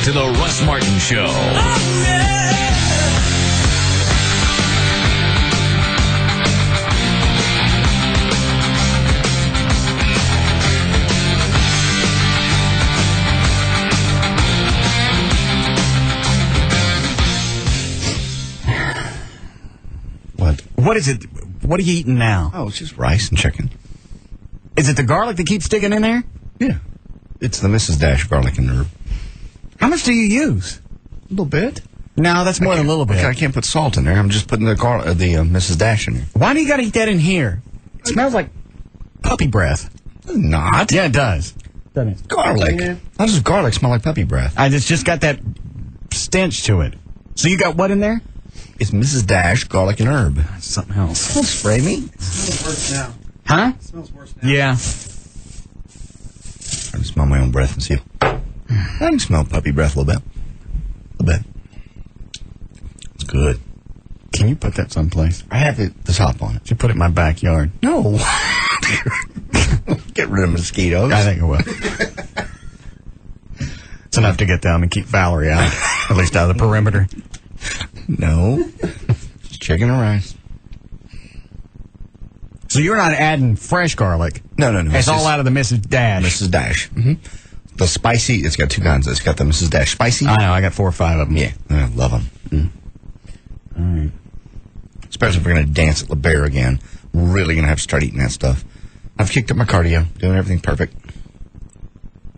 to the Russ Martin Show. Oh, yeah. What is it? What are you eating now? Oh, it's just rice and chicken. Is it the garlic that keeps sticking in there? Yeah. It's the Mrs. Dash garlic and herb. How much do you use? A little bit. No, that's more than a little bit. I can't put salt in there. I'm just putting the Mrs. Dash in there. Why do you got to eat that in here? It smells like puppy breath. Not. Yeah, it does. Doesn't it? Garlic. Yeah. How does garlic smell like puppy breath? It's just got that stench to it. So you got what in there? It's Mrs. Dash garlic and herb. Something else. Don't spray me. It smells worse now. Huh? It smells worse now. Yeah. I can smell my own breath and see. I can smell puppy breath a little bit. A little bit. It's good. Can you put that someplace? I have the top on it. Should put it in my backyard. No. Get rid of mosquitoes. I think it will. It's enough to get down and keep Valerie out. At least out of the perimeter. No. Just chicken and rice. So you're not adding fresh garlic? No. It's all out of the Mrs. Dash. Mrs. Dash. Mm-hmm. The spicy, it's got two kinds. It's got the Mrs. Dash spicy. I know, I got 4 or 5 of them. Yeah, I love them. Mm. All right. Especially if we're going to dance at La Bear again. Really going to have to start eating that stuff. I've kicked up my cardio, doing everything perfect.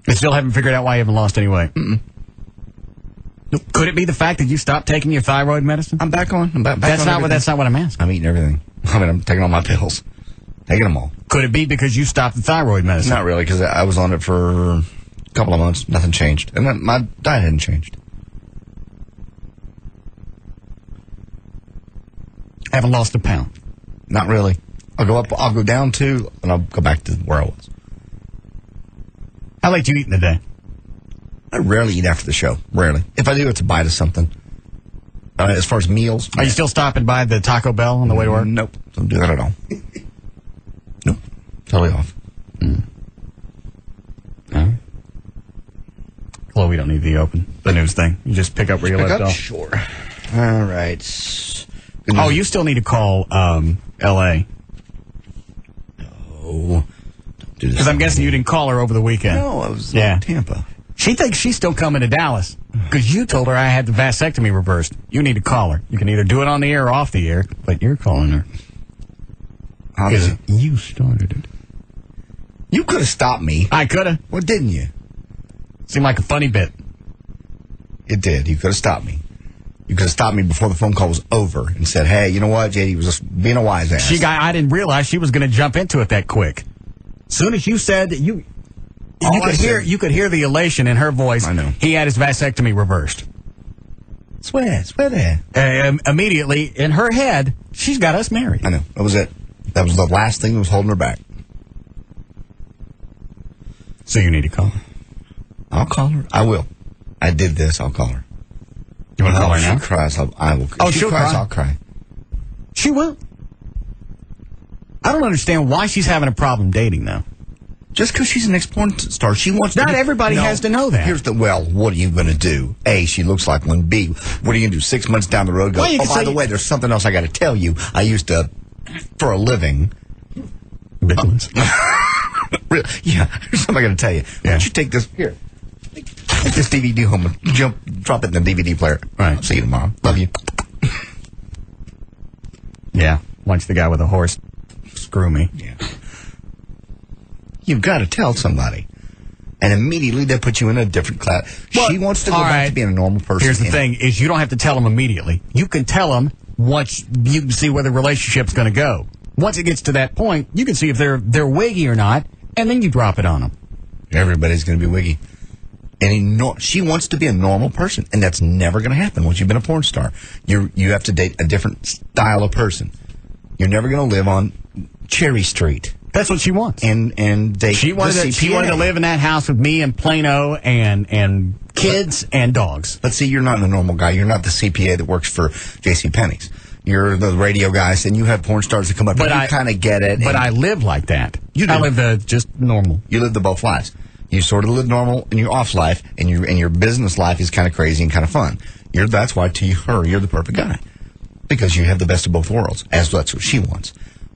You still haven't figured out why you haven't lost any weight? Mm-mm. Could it be the fact that you stopped taking your thyroid medicine? I'm back on. That's not what I'm asking. I'm eating everything. I mean, I'm taking all my pills. Taking them all. Could it be because you stopped the thyroid medicine? Not really, because I was on it for a couple of months. Nothing changed. And my diet hadn't changed. Haven't lost a pound? Not really. I'll go up, I'll go down 2, and I'll go back to where I was. How late do you eat in the day? I rarely eat after the show. Rarely. If I do, it's a bite of something. As far as meals. Are you still stopping by the Taco Bell on the way to work? Nope. Don't do that at all. Nope. Totally off. Well, we don't need the news thing. You just pick up where you left off. Sure. All right. Oh, you still need to call L.A. Oh. Don't do this. Because I'm guessing you didn't call her over the weekend. No, I was in Tampa. She thinks she's still coming to Dallas because you told her I had the vasectomy reversed. You need to call her. You can either do it on the air or off the air, but you're calling her. Because you started it. You could have stopped me. I could have. Well, didn't you? Seemed like a funny bit. It did. You could have stopped me. You could have stopped me before the phone call was over and said, hey, you know what, JD was just being a wise ass. I didn't realize she was going to jump into it that quick. As soon as you said that you could hear the elation in her voice. I know. He had his vasectomy reversed. Swear that. Immediately, in her head, she's got us married. I know. That was it. That was the last thing that was holding her back. So you need to call her. I'll call her. I will. I did this. I'll call her. You want to call her now? If she cries, I will. Oh, if she she'll cries, cry. I'll cry. She will. I don't understand why she's having a problem dating, though. Just because she's an ex-porn star, she wants to. Not everybody has to know that. What are you going to do? A, she looks like one. B, what are you going to do? 6 months down the road, go, by the way, there's something else I got to tell you. I used to, for a living. Ridiculous. Yeah, here's something I got to tell you. Why don't you take this, here, take this DVD home and drop it in the DVD player. All right. I'll see you tomorrow. Love you. Yeah, watch the guy with a horse. Screw me. Yeah. You've got to tell somebody. And immediately they put you in a different class. Well, she wants to go back to being a normal person. Here's the thing, is you don't have to tell them immediately. You can tell them once you can see where the relationship's going to go. Once it gets to that point, you can see if they're wiggy or not, and then you drop it on them. Everybody's going to be wiggy. And she wants to be a normal person, and that's never going to happen once you've been a porn star. You have to date a different style of person. You're never going to live on Cherry Street. That's what she wants. And date she wanted to live in that house with me and Plano and kids and dogs. Let's see, you're not a normal guy. You're not the CPA that works for JCPenney's. You're the radio guys, and you have porn stars that come up, and you kind of get it. But I live like that. You do. I live just normal. You live the both lives. You sort of live normal in your off life, and your business life is kind of crazy and kind of fun. That's why to her, you're the perfect guy. Because you have the best of both worlds, as that's what she wants.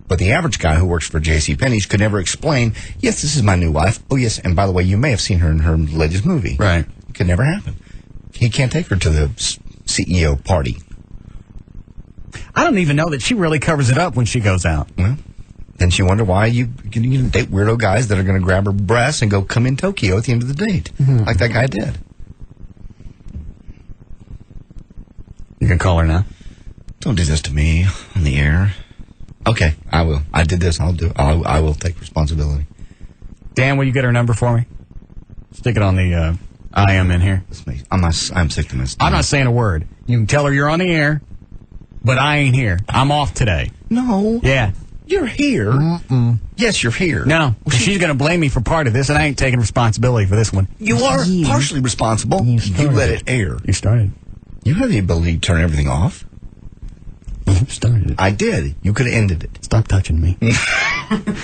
But the average guy who works for JCPenney's could never explain, yes, this is my new wife. Oh, yes, and by the way, you may have seen her in her latest movie. Right. It could never happen. He can't take her to the CEO party. I don't even know that she really covers it up when she goes out. Well, then she wonder why you date weirdo guys that are going to grab her breasts and go come in Tokyo at the end of the date, like that guy did. You can call her now. Don't do this to me on the air. Okay, I will. I did this. I will take responsibility. Dan, will you get her number for me? Stick it on the IM in here. I'm sick to this. I'm not saying a word. You can tell her you're on the air, but I ain't here. I'm off today. No. Yeah. You're here. Mm-mm. Yes, you're here. No. She's going to blame me for part of this, and I ain't taking responsibility for this one. You are partially responsible. You let it air. You started. You have the ability to turn everything off. You started it. I did. You could have ended it. Stop touching me.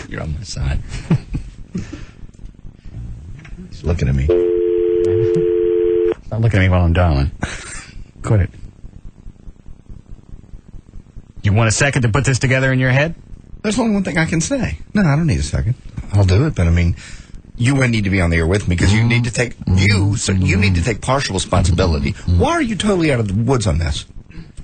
You're on my side. She's looking at me. Stop looking at me while I'm dialing. Quit it. You want a second to put this together in your head? There's only one thing I can say. No, I don't need a second. I'll do it, but I mean, you would need to be on the air with me because you need to take you need to take partial responsibility. Why are you totally out of the woods on this?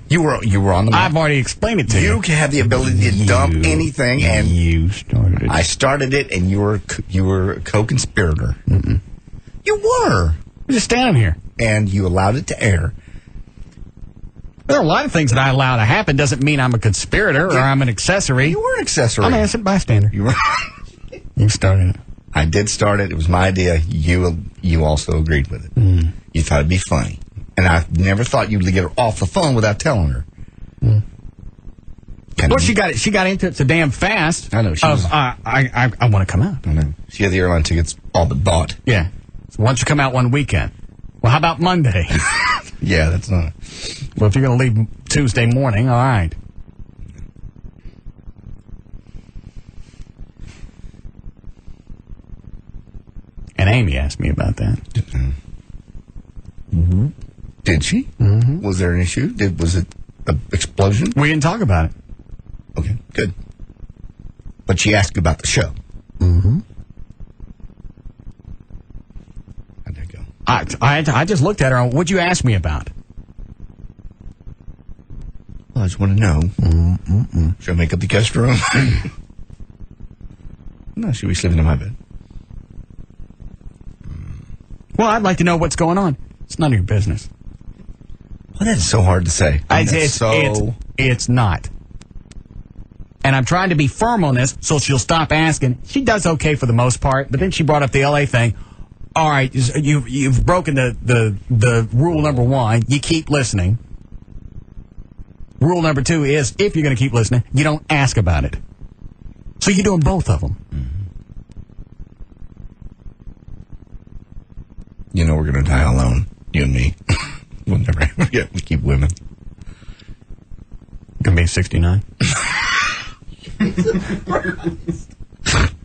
You were on the map. I've already explained it to you. You have the ability to dump anything, and you started it. I started it, and you were a co-conspirator. Mm-mm. You were. You're just standing here, and you allowed it to air. There are a lot of things that I allow to happen. Doesn't mean I'm a conspirator or I'm an accessory. You were an accessory. I'm an innocent bystander. You were. You started it. I did start it. It was my idea. You also agreed with it. Mm. You thought it'd be funny. And I never thought you'd get her off the phone without telling her. Mm. Well, she got into it so damn fast. I know. I want to come out. I know. She had the airline tickets all but bought. Yeah. So why don't you come out one weekend? Well, how about Monday? Yeah, that's not. Well, if you're going to leave Tuesday morning, all right. And Amy asked me about that. Mm-hmm. Did she? Mm-hmm. Was there an issue? Was it an explosion? We didn't talk about it. Okay, good. But she asked about the show. Mm-hmm. How'd that go? I just looked at her and what'd you ask me about? Well, I just want to know. Should I make up the guest room? No, should we sleep in my bed? Well, I'd like to know what's going on. It's none of your business. Well, that's so hard to say. It's not. And I'm trying to be firm on this so she'll stop asking. She does okay for the most part, but then she brought up the LA thing. All right, you've broken the rule number one. You keep listening. Rule number two is if you're going to keep listening, you don't ask about it. So you're doing both of them. Mm-hmm. You know we're going to die alone, you and me. We'll never we keep women. Going to be 69.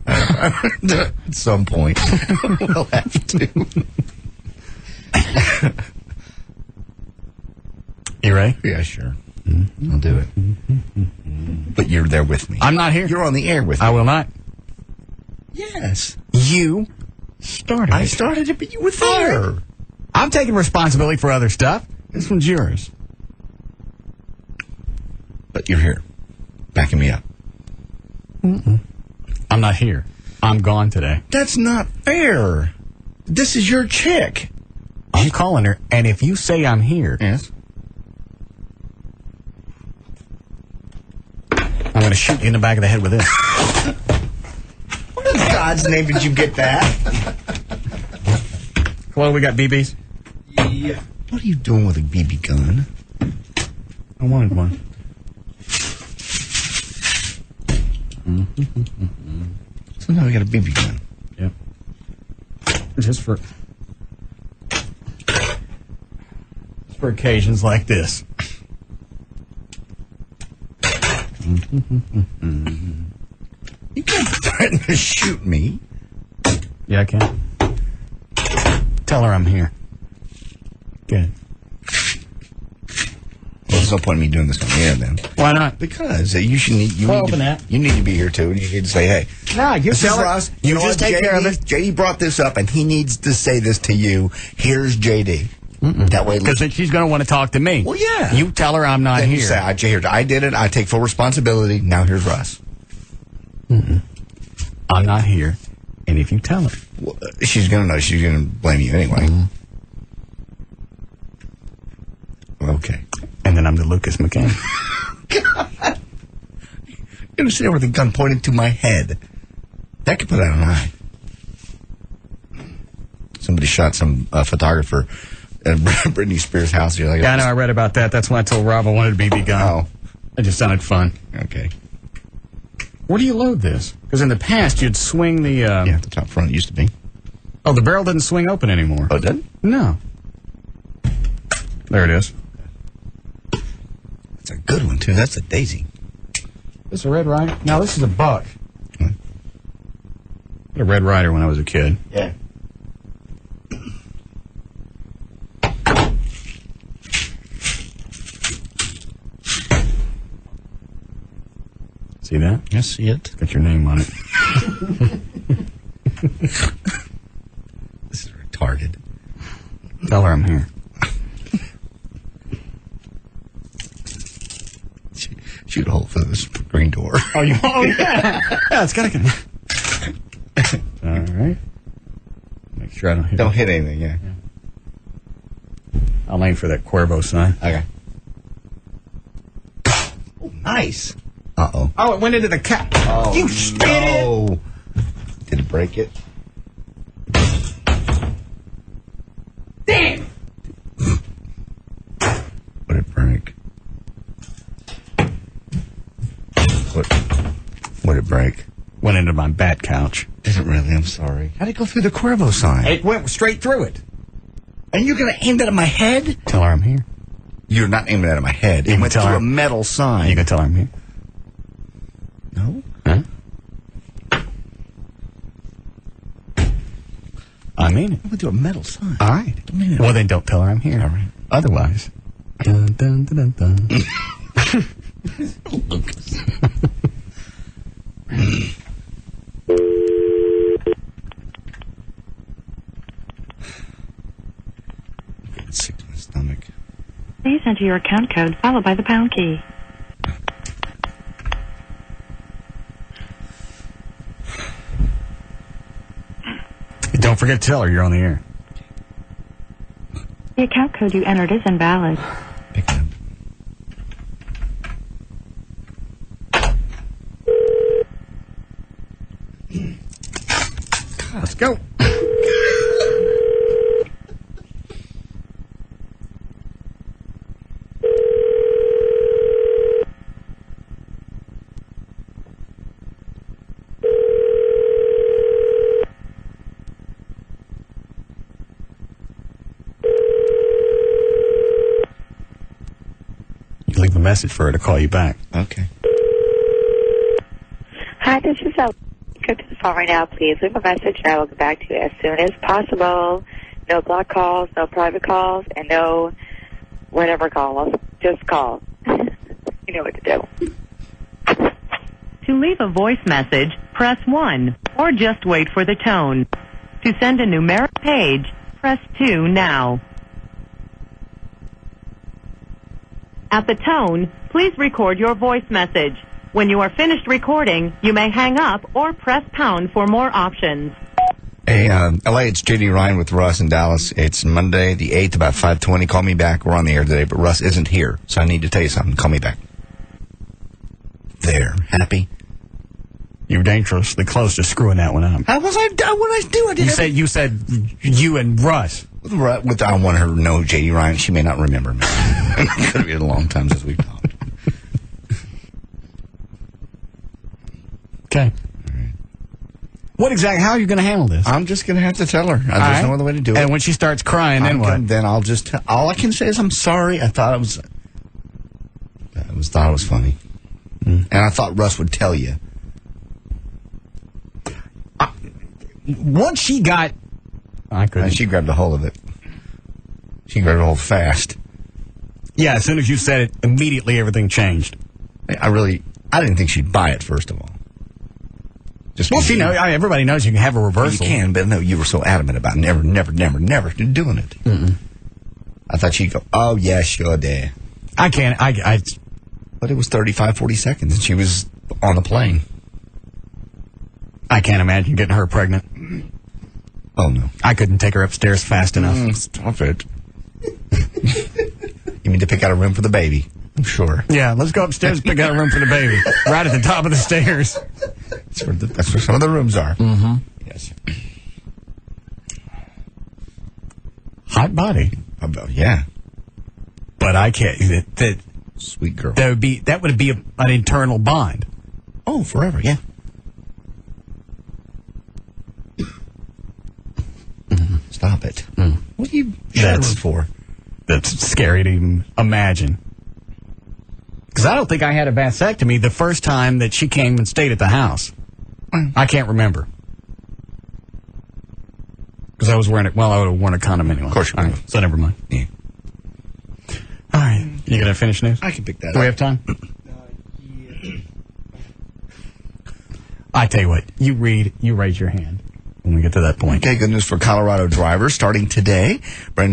At some point, we'll have to. You ready? Yeah, sure. Mm-hmm. I'll do it. Mm-hmm. But you're there with me. I'm not here. You're on the air with me. I will not. Yes. You started it. I started it, but you were there. I'm taking responsibility for other stuff. This one's yours. But you're here. Backing me up. Mm-mm. I'm not here. I'm gone today. That's not fair. This is your chick. I'm calling her, and if you say I'm here... Yes? I'm going to shoot you in the back of the head with this. What in God's name did you get that? Hello, we got BBs? Yeah. What are you doing with a BB gun? I wanted one. So now we got a BB gun. Yep. Just for occasions like this. You can't threaten to shoot me. Yeah, I can. Tell her I'm here. Good. Well, there's no point in me doing this on the air then. Why not? Because you should need. You Well, need open that. you need to be here too. And you need to say, "Hey, No, you this tell is her. Russ. You know just what, take care of it. JD brought this up, and he needs to say this to you. Here's JD. That way, Because then she's going to want to talk to me. Well, yeah. You tell her I'm not then here. you say, I did it. I take full responsibility. Now here's Russ. I'm not here. And if you tell her. Well, she's gonna know. She's gonna blame you anyway. Okay. And then I'm the Lucas McCain. God. You're gonna sit there with a gun pointed to my head. That could put out an eye. Somebody shot some photographer at Britney Spears' house. You're like, Yeah, I know. I read about that. That's when I told Rob I wanted a BB gun. Oh, It just sounded fun. okay. Where do you load this? Because in the past, you'd swing the... Yeah, the top front used to be. Oh, the barrel doesn't swing open anymore. Oh, it doesn't? No. There it is. That's a good one, too. That's a daisy. This is a Red Ryder? No, this is a buck. Hmm. I had a Red Ryder when I was a kid. Yeah. See that? I see it. Got your name on it. This is retarded. Tell her I'm here. Shoot a hole for the screen door. Oh, yeah. Yeah, it's got to... All right. Make sure I don't hit Don't hit anything, yeah. I'll aim for that Cuervo sign. Okay. Oh, nice. Uh-oh. Oh, it went into the cap. Oh, You spit it. no. Did it break it? Damn. Would it break? Would it break? Went into my bat couch. Did it really? I'm sorry. How'd it go through the Cuervo sign? It went straight through it. And you're going to aim that at my head? Tell her I'm here. You're not aiming that at my head. You It can went tell through her. a metal sign. You can tell her I'm here. No? Huh? I mean it. It went through a metal sign. All right. Don't mean it. Well, then don't tell her I'm here. All right. Otherwise. Dun, dun, dun, dun, dun. Getting sick to my stomach. Please enter your account code followed by the pound key. Don't forget to tell her you're on the air. The account code you entered is invalid. Pick it up. Let's go. You leave a message for her to call you back. Okay. Hi, this is Go to the phone right now, please. Leave a message and I will get back to you as soon as possible. No block calls, no private calls, and no whatever calls. Just call. You know what to do. To leave a voice message, press 1 or just wait for the tone. To send a numeric page, press 2 now. At the tone, please record your voice message. When you are finished recording, you may hang up or press pound for more options. Hey, LA, it's JD Ryan with Russ in Dallas. It's Monday the 8th, about 5:20. Call me back. We're on the air today, but Russ isn't here, so I need to tell you something. Call me back. There. Happy? You're dangerously close to screwing that one up. How was I? What did I do? I did You said you and Russ. I want her to know JD Ryan. She may not remember me. It could have been a long time since we've talked. Okay. What exactly? How are you going to handle this? I'm just going to have to tell her. There's right. no other way to do it. And when she starts crying, then what? Then I'll just tell. All I can say is I'm sorry. I thought it was funny, and I thought Russ would tell you. Once she got I couldn't. And she grabbed a hold of it. She grabbed a hold fast. Yeah, as soon as you said it, immediately everything changed. I didn't think she'd buy it, first of all. Just Well, everybody knows you can have a reversal. You can, but no, you were so adamant about never doing it. Mm-mm. I thought she'd go, oh, yeah, sure, there. I can't. But it was 35, 40 seconds, and she was on the plane. I can't imagine getting her pregnant. Oh, no. I couldn't take her upstairs fast enough. Stop it. You mean to pick out a room for the baby? I'm sure. Yeah, let's go upstairs and pick out a room for the baby. Right at the top of the stairs. That's where some of the rooms are. Mm-hmm. Yes. Hot body. Yeah. But I can't. Sweet girl. That would be an internal bond. Oh, forever, yeah. Stop it. What are you shuddering for? That's scary to even imagine. Because I don't think I had a vasectomy the first time that she came and stayed at the house. I can't remember. Because I was wearing it. Well, I would have worn a condom anyway. Of course you would. Right, so never mind. Yeah. All right. You going to finish news? I can pick that Do up. we have time? I tell you what. You raise your hand when we get to that point. Okay, good news for Colorado drivers. Starting today, brand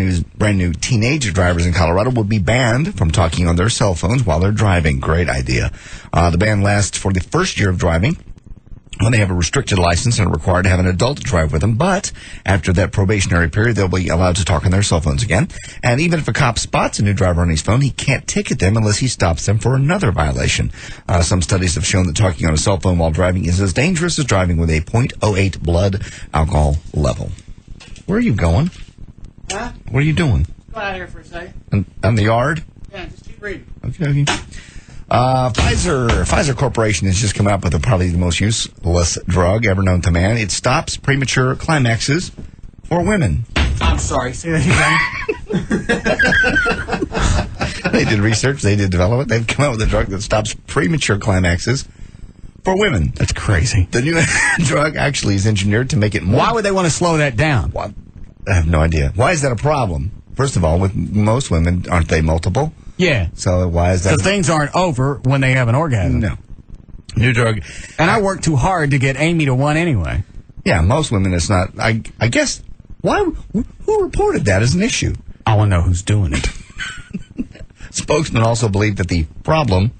new teenage drivers in Colorado will be banned from talking on their cell phones while they're driving. Great idea. The ban lasts for the first year of driving, when they have a restricted license and are required to have an adult drive with them. But after that probationary period, they'll be allowed to talk on their cell phones again. And even if a cop spots a new driver on his phone, he can't ticket them unless he stops them for another violation. Some studies have shown that talking on a cell phone while driving is as dangerous as driving with a .08 blood alcohol level. Where are you going? Huh? What are you doing? Go out here for a second. In the yard? Yeah, just keep reading. Okay. Pfizer Corporation has just come out with probably the most useless drug ever known to man. It stops premature climaxes for women. I'm sorry. Say that again. They did research. They did development. They've come out with a drug that stops premature climaxes for women. That's crazy. The new drug actually is engineered to make it more... Why would they want to slow that down? Well, I have no idea. Why is that a problem? First of all, with most women, aren't they multiple? Yeah. So why is that? So things aren't over when they have an orgasm. No. New drug. And I worked too hard to get Amy to one anyway. Yeah, most women it's not. I guess, who reported that as an issue? I want to know who's doing it. Spokesman also believed that the problem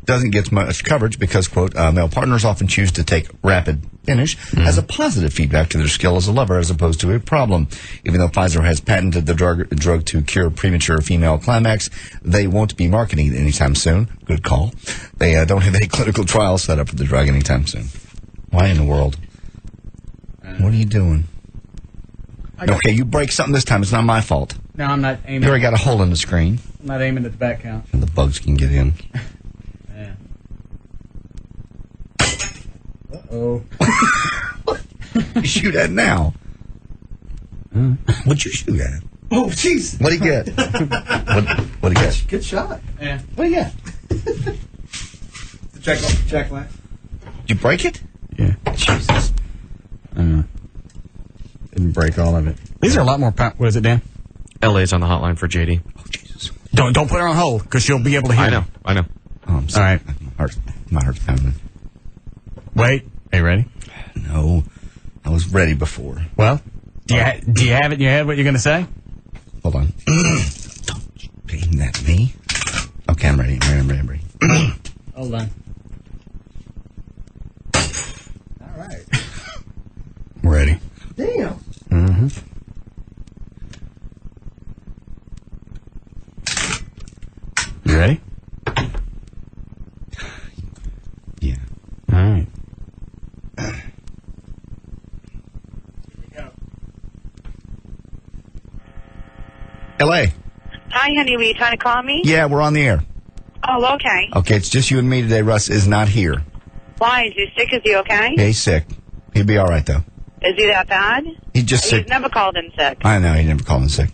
doesn't get much coverage because, quote, male partners often choose to take rapid finish as a positive feedback to their skill as a lover as opposed to a problem. Even though Pfizer has patented the drug to cure premature female climax, they won't be marketing it anytime soon. Good call. They don't have any clinical trials set up for the drug anytime soon. Why in the world? What are you doing? Okay, you break something this time. It's not my fault. No, I'm not aiming. You already got a hole in the screen. I'm not aiming at the back count. And the bugs can get in. Yeah. Uh-oh. You shoot at now. What'd you shoot at? Oh, jeez. What'd he get? What'd he get? Good shot. Yeah. What'd he get? Jack light. Did you break it? Yeah. Jesus. Didn't break all of it. These are a lot more. What is it, Dan? LA's on the hotline for JD. Oh, Jesus. Don't put her on hold because she'll be able to hear. I know. Oh, I'm sorry. All right. My heart's pounding. Wait. Are you ready? No. I was ready before. Well, do you have it in your head what you're going to say? Hold on. Don't aim that at me. Okay, I'm ready. I'm ready. Hold on. All right. Ready. Damn. Mm-hmm. You ready? Yeah. All right. L.A. Hi, honey. Were you trying to call me? Yeah, we're on the air. Oh, okay. Okay, it's just you and me today. Russ is not here. Why? Is he sick? Is he okay? Yeah, he's sick. He'll be all right, though. Is he that bad? He's just sick. He's never called in sick. I know, he never called in sick.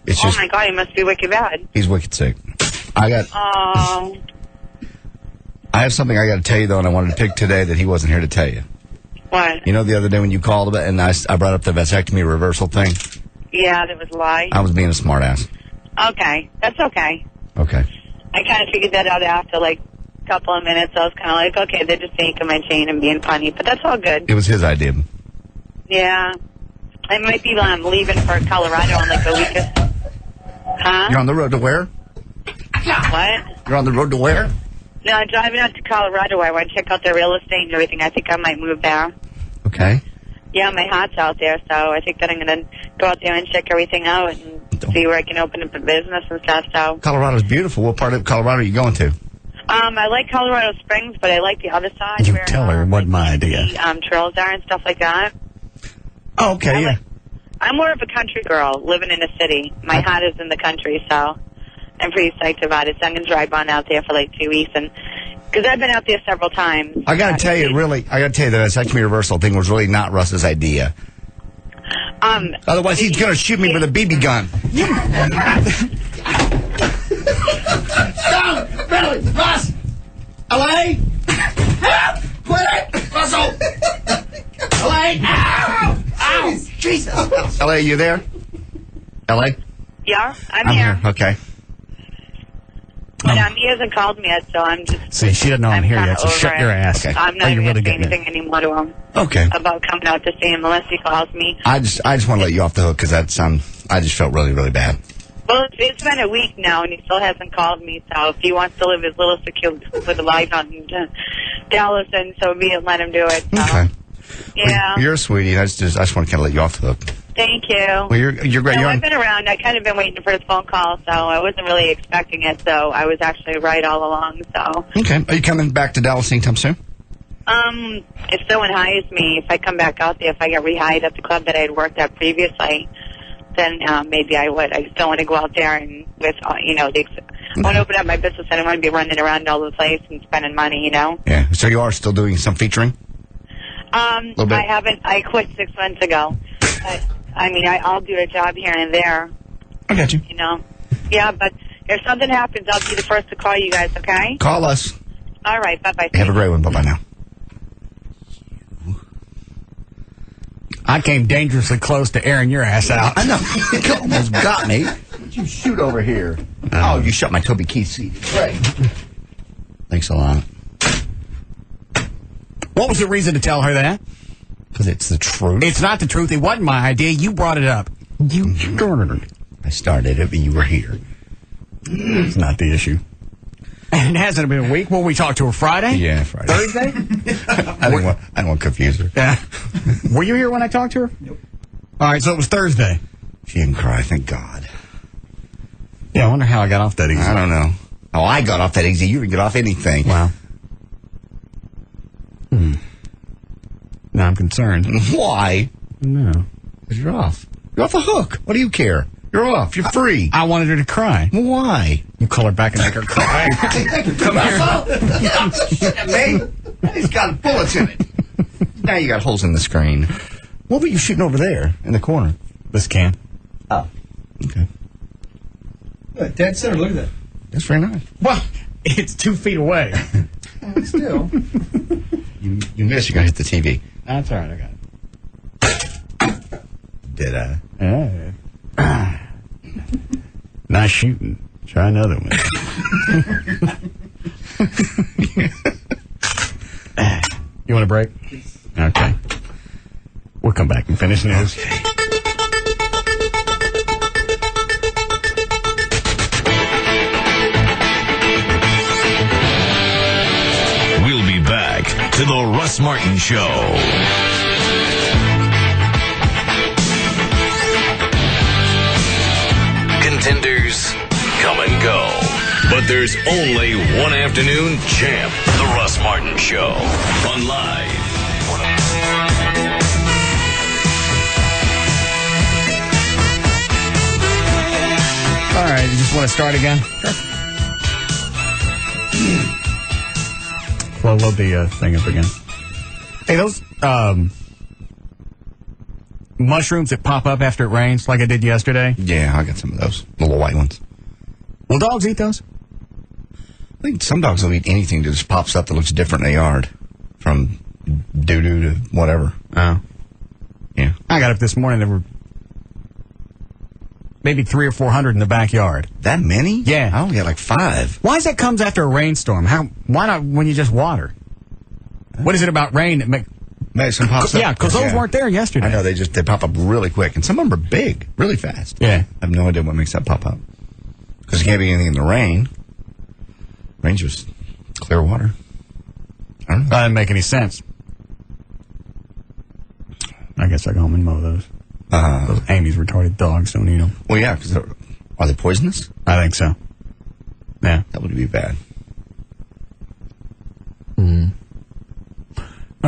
It's Oh, just, my God. He must be wicked bad. he's wicked sick. I have something I got to tell you, though, and I wanted to pick today that he wasn't here to tell you. What? You know, the other day when you called about and I brought up the vasectomy reversal thing? Yeah, that was a lie. I was being a smartass. Okay, that's okay. Okay. I kind of figured that out after, like, a couple of minutes. I was kind of like, okay, they're just taking my chain and being funny, but that's all good. It was his idea. Yeah. I might be leaving for Colorado in like a week or... Huh? You're on the road to where? What? You're on the road to where? No, I'm driving out to Colorado. I want to check out their real estate and everything. I think I might move there. Okay. Yeah, my heart's out there, so I think that I'm going to go out there and check everything out and see where I can open up a business and stuff. So Colorado's beautiful. What part of Colorado are you going to? I like Colorado Springs, but I like the other side. You where, tell her it wasn't my idea. The trails are and stuff like that. Oh, okay, yeah. I'm more of a country girl living in a city. My heart is in the country, so I'm pretty psyched about it. So I'm going to drive on out there for like 2 weeks, and because I've been out there several times. I got to tell you, the vasectomy reversal thing was really not Russ's idea. Otherwise, he's going to shoot me with a BB gun. Stop! Billy! Russ! LA! Help! Quit it! Russell! LA! Ow! Ow! Jesus! LA, you there? LA? Yeah, I'm I'm here. here. Okay. But he hasn't called me yet, so I'm just... See, she doesn't know I'm here yet, so shut your ass. Okay. I'm not Are you even really going to say getting it? anything anymore to him Okay. about coming out to see him unless he calls me. I just want to let you off the hook because I just felt really, really bad. Well, it's been a week now, and he still hasn't called me, so if he wants to live his little secure with a life on Dallas, then so be it, let him do it. So. Okay. Yeah. Well, you're a sweetie. I just want to kind of let you off the hook. Thank you. Well, you're great. No, I've been around. I kind of been waiting for his phone call, so I wasn't really expecting it, so I was actually right all along, so. Okay. Are you coming back to Dallas anytime soon? If someone hires me, if I come back out there, if I get rehired at the club that I had worked at previously, then maybe I would. I just don't want to go out there and with, I want to open up my business. I don't want to be running around all the place and spending money, Yeah. So you are still doing some featuring? Little bit. I haven't. I quit 6 months ago. But, I'll do a job here and there. I got you. Yeah, but if something happens, I'll be the first to call you guys, okay? Call us. All right. Bye-bye. Have a great one. Bye-bye now. I came dangerously close to airing your ass out. I know. You almost got me. Did you shoot over here? Oh, you shot my Toby Keith seat. Great. Thanks a lot. What was the reason to tell her that? Because it's the truth. It's not the truth. It wasn't my idea. You brought it up. You started it. I started it, but you were here. It's not the issue. And it hasn't been a week. Will we talk to her Friday? Yeah, Friday. Thursday? I didn't want to confuse her. Yeah. Were you here when I talked to her? Nope. All right, so it was Thursday. She didn't cry, thank God. Yeah, I wonder how I got off that easy. I don't know. Oh, I got off that easy. You didn't get off anything. Wow. Now I'm concerned. Why? No. Because you're off. You're off the hook. What do you care? You're off. You're free. I wanted her to cry. Why? You call her back and make her cry. Come here. Shit at me. It's got bullets in it. Now you got holes in the screen. What were you shooting over there in the corner? This can. Oh. Okay. Look, dead center, look at that. That's very nice. Well, it's 2 feet away. Still. You missed. You're going to hit the TV. That's all right. I got it. Did I? Yeah. Nice shooting. Try another one. You want a break? Okay. We'll come back and finish news. Okay. We'll be back to the Russ Martin Show. Contenders come and go. But there's only one afternoon champ. The Russ Martin Show. On Live. All right. You just want to start again? Well, load the thing up again. Hey, those mushrooms that pop up after it rains, like I did yesterday. Yeah, I got some of those. The little white ones. Will dogs eat those? I think some dogs will eat anything that just pops up that looks different in the yard. From doo-doo to whatever. Oh. Yeah. I got up this morning, there were maybe 300 or 400 in the backyard. That many? Yeah. I only got like 5. Why is that comes after a rainstorm? Why not when you just water? What is it about rain that Makes them pop up? Yeah, because those weren't there yesterday. I know, they pop up really quick. And some of them are big, really fast. Yeah. I have no idea what makes that pop up. Because it can't be anything in the rain. Rain's just clear water. I don't know. That didn't make any sense. I guess I go home and mow those. Those Amy's retarded dogs don't eat them. Well, yeah, because are they poisonous? I think so. Yeah. That would be bad. All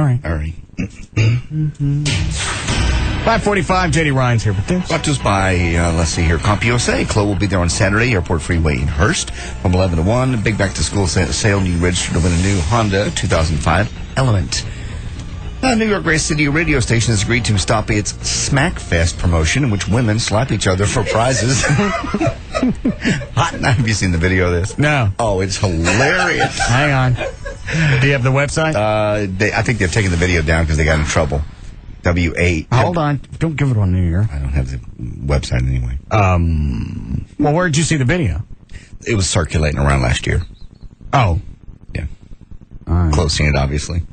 right. 5:45, J.D. Ryan's here. But Brought to us by, let's see here, CompUSA. Chloe will be there on Saturday, Airport Freeway in Hurst, from 11 to 1. Big back-to-school sale. You registered to win a new Honda 2005 Element. New York Race City radio station has agreed to stop its Smack Fest promotion, in which women slap each other for prizes. Have you seen the video of this? No. Oh, it's hilarious. Hang on. Do you have the website? I think they've taken the video down because they got in trouble. W8. Hold on. Don't give it on New Year. I don't have the website anyway. Well, where did you see the video? It was circulating around last year. Oh. Yeah. All right. Close seen it, obviously.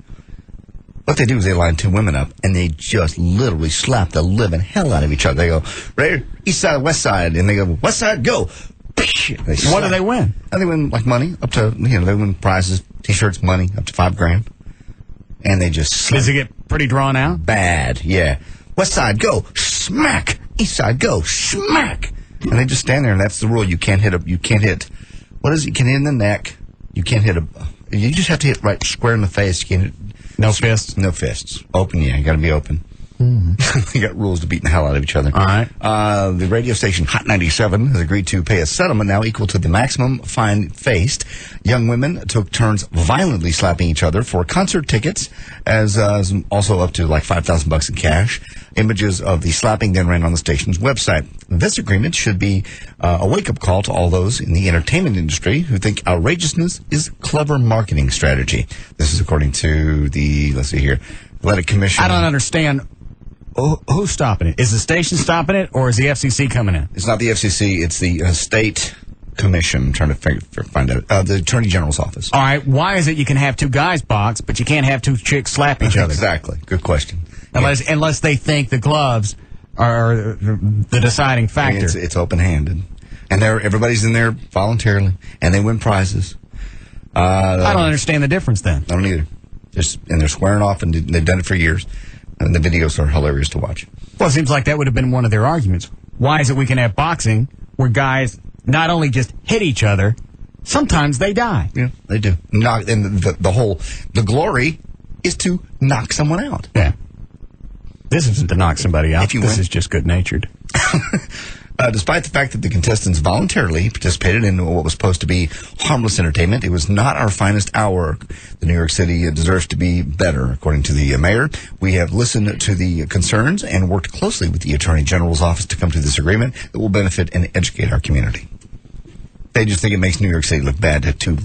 What they do is they line 2 women up, and they just literally slap the living hell out of each other. They go, right, east side, west side, and they go, west side, go. What do they win? And they win, like, money, up to, they win prizes, T-shirts, money, up to $5,000. And they just slap. Does it get pretty drawn out? Bad, yeah. West side, go, smack. East side, go, smack. And they just stand there, and that's the rule. You can't hit, what is it? You can hit in the neck. You can't hit you just have to hit right square in the face. You can't hit. No fists? No fists. Open, yeah. You got to be open. You got rules to beat the hell out of each other. All right. The radio station Hot 97 has agreed to pay a settlement now equal to the maximum fine faced. Young women took turns violently slapping each other for concert tickets, as also up to like $5,000 in cash. Images of the slapping then ran on the station's website. This agreement should be a wake-up call to all those in the entertainment industry who think outrageousness is clever marketing strategy. This is according to the, let's see here, Athletic Commission. I don't understand. Who's stopping it? Is the station stopping it, or is the FCC coming in? It's not the FCC. It's the State Commission. I'm trying to find out. The Attorney General's office. All right. Why is it you can have 2 guys box, but you can't have 2 chicks slap each other? Exactly. Good question. Unless they think the gloves are the deciding factor. I mean, it's open-handed. And everybody's in there voluntarily, and they win prizes. I don't understand the difference then. I don't either. And they're squaring off, and they've done it for years. And the videos are hilarious to watch. Well, it seems like that would have been one of their arguments. Why is it we can have boxing where guys not only just hit each other, sometimes they die? Yeah, they do. And the glory is to knock someone out. Yeah. This isn't to knock somebody out. This is just good-natured. Despite the fact that the contestants voluntarily participated in what was supposed to be harmless entertainment, it was not our finest hour. The New York City deserves to be better, according to the mayor. We have listened to the concerns and worked closely with the Attorney General's office to come to this agreement that will benefit and educate our community. They just think it makes New York City look bad, too.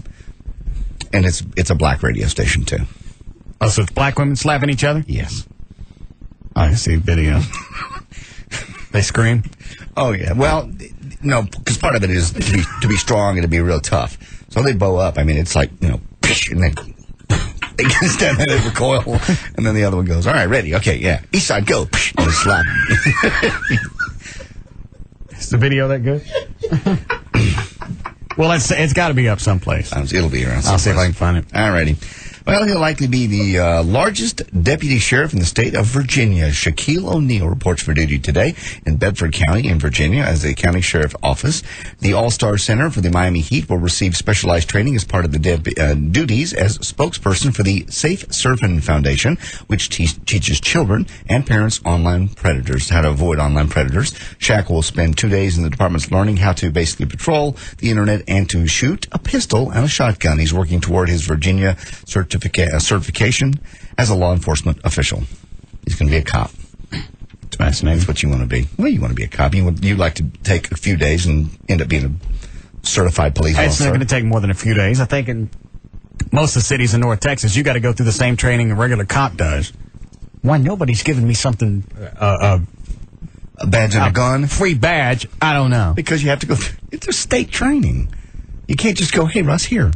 And it's a black radio station, too. Oh, so it's black women slapping each other? Yes. I see a video. They scream? Oh, yeah. Well, no, because part of it is to be strong and to be real tough. So they bow up. I mean, it's like, and then they stand there, they recoil, and then the other one goes, all right, ready, okay, yeah. East side, go. And they slap. Is the video that good? Well, it's got to be up someplace. It'll be around someplace. I'll see if I can find it. All righty. Well, he'll likely be the largest deputy sheriff in the state of Virginia. Shaquille O'Neal reports for duty today in Bedford County in Virginia as the county sheriff office. The All-Star Center for the Miami Heat will receive specialized training as part of the duties as spokesperson for the Safe Surfing Foundation, which teaches children and parents how to avoid online predators. Shaq will spend 2 days in the department learning how to basically patrol the internet and to shoot a pistol and a shotgun. He's working toward his Virginia certification as a law enforcement official. He's going to be a cop. It's fascinating. That's what you want to be. Well, you want to be a cop. You like to take a few days and end up being a certified police officer. It's not going to take more than a few days. I think in Most of the cities in North Texas, you got to go through the same training a regular cop does. Why nobody's giving me something, A badge and a gun? free badge? I don't know. Because you have to go through. It's a state training. You can't just go, hey, Russ, here.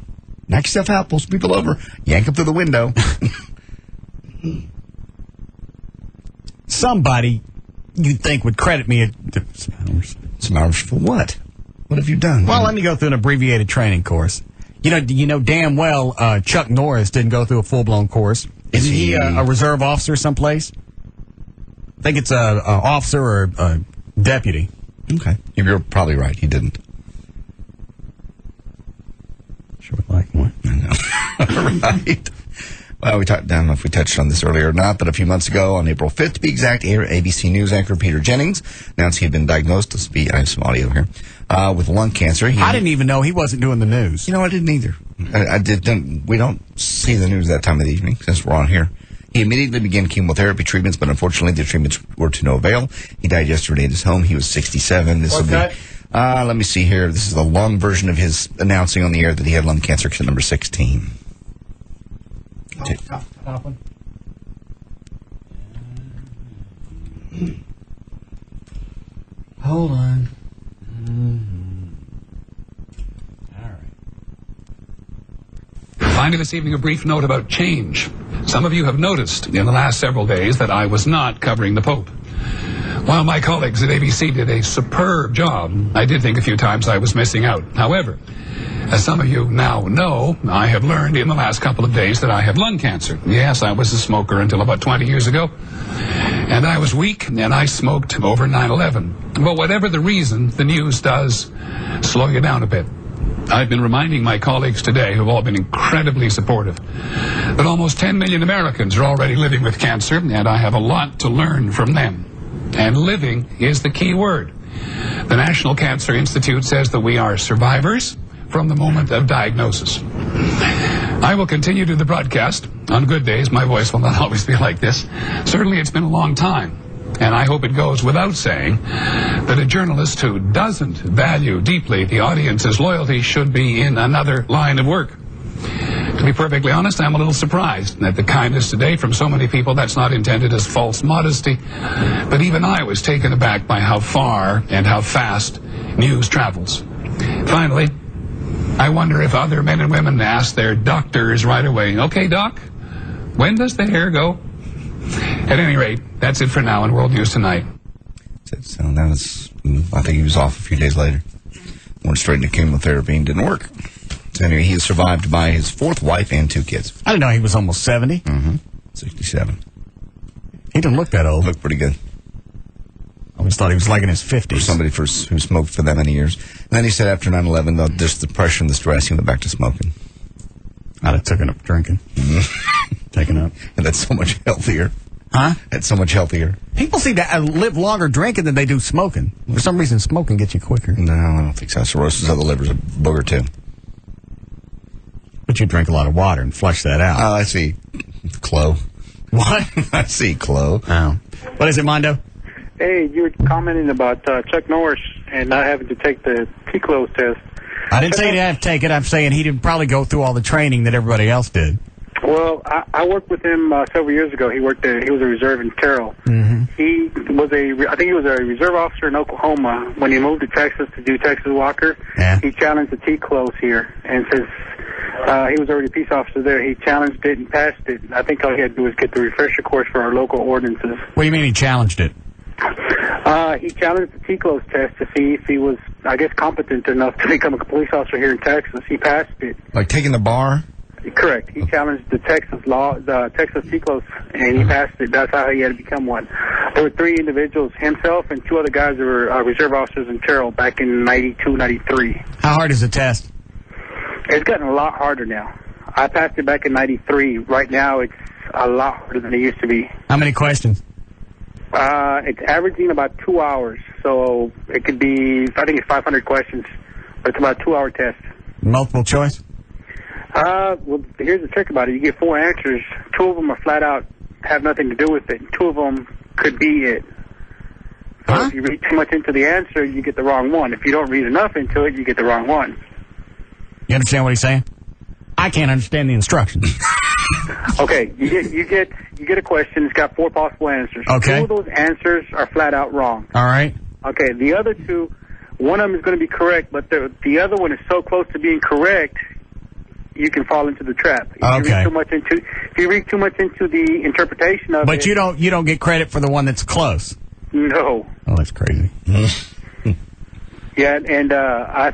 Knock yourself out, pull some people over, yank them through the window. Somebody you'd think would credit me Some hours for what? What have you done? Well, let me go through an abbreviated training course. You know damn well Chuck Norris didn't go through a full-blown course. Isn't he a reserve officer someplace? I think it's a officer or a deputy. Okay. You're probably right. He didn't. Sure would like one. I know. Right. Well, I don't know if we touched on this earlier or not, but a few months ago, on April 5th to be exact, ABC News anchor Peter Jennings announced he had been diagnosed, I have some audio here, with lung cancer. I didn't even know he wasn't doing the news. I didn't either. We don't see the news that time of the evening since we're on here. He immediately began chemotherapy treatments, but unfortunately the treatments were to no avail. He died yesterday at his home. He was 67. What's that? Let me see here. This is the long version of his announcing on the air that he had lung cancer, number 16. Top one. Hold on. All right. Finally, this evening, a brief note about change. Some of you have noticed in the last several days that I was not covering the Pope. While my colleagues at ABC did a superb job, I did think a few times I was missing out. However, as some of you now know, I have learned in the last couple of days that I have lung cancer. Yes, I was a smoker until about 20 years ago. And I was weak, and I smoked over 9/11. But whatever the reason, the news does slow you down a bit. I've been reminding my colleagues today, who've all been incredibly supportive, that almost 10 million Americans are already living with cancer, and I have a lot to learn from them. And living is the key word. The National Cancer Institute says that we are survivors from the moment of diagnosis. I will continue to the broadcast. On good days, my voice will not always be like this. Certainly, it's been a long time. And I hope it goes without saying that a journalist who doesn't value deeply the audience's loyalty should be in another line of work. To be perfectly honest, I'm a little surprised at the kindness today from so many people. That's not intended as false modesty. But even I was taken aback by how far and how fast news travels. Finally, I wonder if other men and women ask their doctors right away, "Okay, Doc, when does the hair go?" At any rate, that's it for now in World News Tonight. So that was, I think he was off a few days later. Went straight into chemotherapy and didn't work. So anyway, he is survived by his fourth wife and 2 kids. I didn't know he was almost 70. Mm-hmm. 67. He didn't look that old. Looked pretty good. I always thought he was like in his 50s. For somebody who smoked for that many years. And then he said after 9/11, just the pressure and the stress, he went back to smoking. I'd have taken up drinking. Taken up. And that's so much healthier. Huh? That's so much healthier. People seem to live longer drinking than they do smoking. For some reason, smoking gets you quicker. No, I don't think so. Cirrhosis of the liver's a booger, too. But you drink a lot of water and flush that out. Oh, I see. Clo. What? I see, Clo. Oh. What is it, Mondo? Hey, you were commenting about Chuck Norris and not having to take the T-close test. I didn't say he'd have to take it. I'm saying he didn't probably go through all the training that everybody else did. Well, I worked with him several years ago. He was a reserve in Terrell. Mm-hmm. I think he was a reserve officer in Oklahoma. When he moved to Texas to do Texas Walker, he challenged the T-close here. And since he was already a peace officer there, he challenged it and passed it. I think all he had to do was get the refresher course for our local ordinances. What do you mean he challenged it? He challenged the T-close test to see if he was, I guess, competent enough to become a police officer here in Texas. He passed it. Like taking the bar? Correct. He challenged the Texas T-close, and he passed it. That's how he had to become one. There were 3 individuals, himself and 2 other guys that were reserve officers in Terrell back in 92, 93. How hard is the test? It's gotten a lot harder now. I passed it back in 93. Right now, it's a lot harder than it used to be. How many questions? It's averaging about 2 hours, so it could be, I think it's 500 questions, but it's about a 2-hour test. Multiple choice? Well, here's the trick about it. You get 4 answers. 2 of them are flat out, have nothing to do with it. 2 of them could be it. So if you read too much into the answer, you get the wrong one. If you don't read enough into it, you get the wrong one. You understand what he's saying? I can't understand the instructions. Okay, you get a question. It's got 4 possible answers. Okay. 2 of those answers are flat out wrong. All right. Okay, the other 2, one of them is going to be correct, but the other one is so close to being correct, you can fall into the trap. If you read too much into the interpretation of it. But you don't get credit for the one that's close. No. Oh, that's crazy. Yeah, and I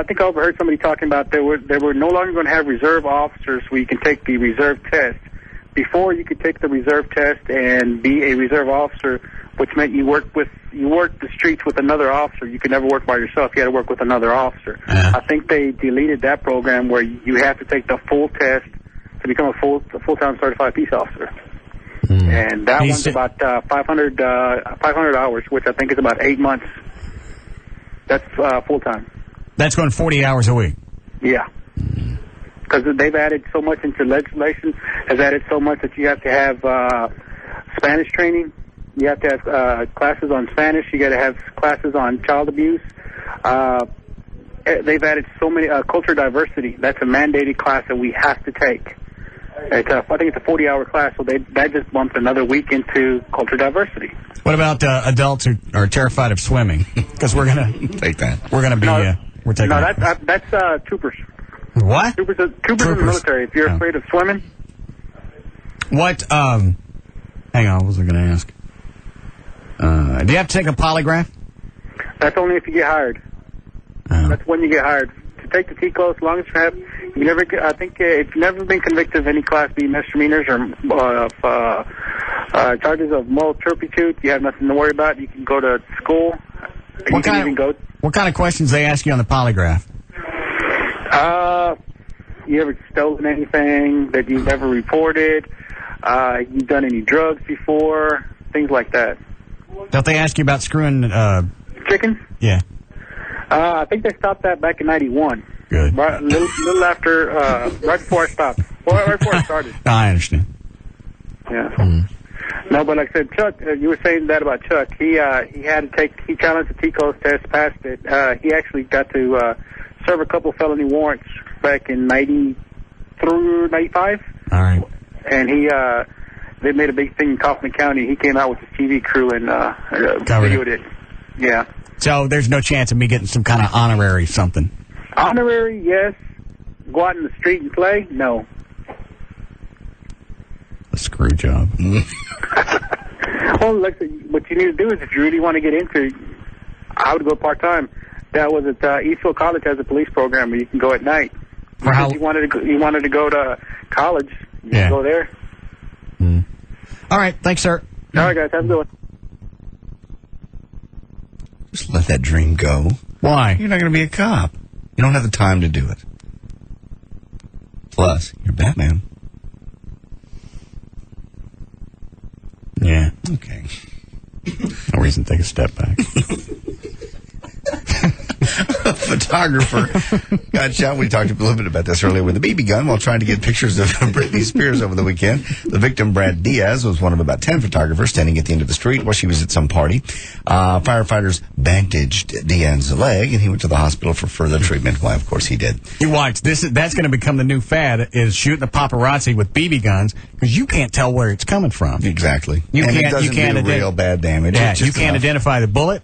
think I overheard somebody talking about they were no longer going to have reserve officers where you can take the reserve test. Before, you could take the reserve test and be a reserve officer, which meant you worked the streets with another officer. You could never work by yourself. You had to work with another officer. I think they deleted that program where you have to take the full test to become a full-time certified peace officer. And that one's about 500 hours, which I think is about 8 months. That's full-time. That's going 40 hours a week. Yeah. Because they've added so much into legislation, has added so much that you have to have Spanish training. You have to have classes on Spanish. You got to have classes on child abuse. They've added so many culture diversity. That's a mandated class that we have to take. I think it's a 40-hour class, so that just bumped another week into culture diversity. What about adults who are terrified of swimming? Because we're gonna take that. We're gonna be. We're taking. No, that's troopers. What? Troopers in the military. If you're afraid of swimming. What? Hang on. What was I going to ask? Do you have to take a polygraph? That's only if you get hired. That's when you get hired. To take the TCO, as long as I think if you've never been convicted of any Class B misdemeanors or charges of moral turpitude, you have nothing to worry about. You can go to school. What kind of questions they ask you on the polygraph? You ever stolen anything that you've ever reported? You've done any drugs before? Things like that. Don't they ask you about screwing chickens? Yeah. I think they stopped that back in '91. Good. Right, little after, right before I stopped. Well, right before I started. I understand. Yeah. No, but like I said, Chuck, you were saying that about Chuck. He challenged the TCOS test, passed it. He actually got to serve a couple felony warrants back in 90 through 95. All right. And they made a big thing in Kaufman County. He came out with his TV crew and videoed it. Yeah. So there's no chance of me getting some kind of honorary something? Honorary, yes. Go out in the street and play? No. A screw job. Well, like, what you need to do is if you really want to get into, I would go part-time. That was at Eastfield College has a police program where you can go at night. For how? You wanted to go to college, you can go there. All right, thanks, sir. All right, guys, have a good one. Just let that dream go. Why? You're not going to be a cop. You don't have the time to do it. Plus, you're Batman. Yeah. Okay. No reason to take a step back. A photographer got shot. We talked a little bit about this earlier with a BB gun while trying to get pictures of Britney Spears over the weekend. The victim, Brad Diaz, was one of about 10 photographers standing at the end of the street while she was at some party. Firefighters bandaged Diaz's leg, and he went to the hospital for further treatment. Why, of course, he did. You watch. That's going to become the new fad, is shooting the paparazzi with BB guns, because you can't tell where it's coming from. Exactly. You and can't, it doesn't you can't do real bad damage. Yeah, it's just you can't enough. identify the bullet,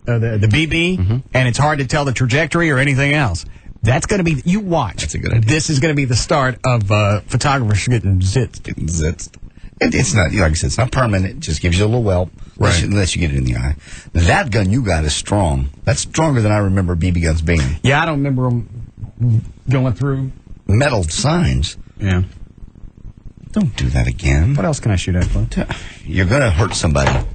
the BB, and it's hard to tell the trajectory or anything else. That's going to be, you watch. That's a good idea. This is going to be the start of photographers getting zitzed. It's not, like I said, it's not permanent. It just gives you a little whelp, unless you get it in the eye. That gun you got is strong. That's stronger than I remember BB guns being. Yeah, I don't remember them going through metal signs. Yeah. Don't do that again. What else can I shoot at, Flo? You're going to hurt somebody.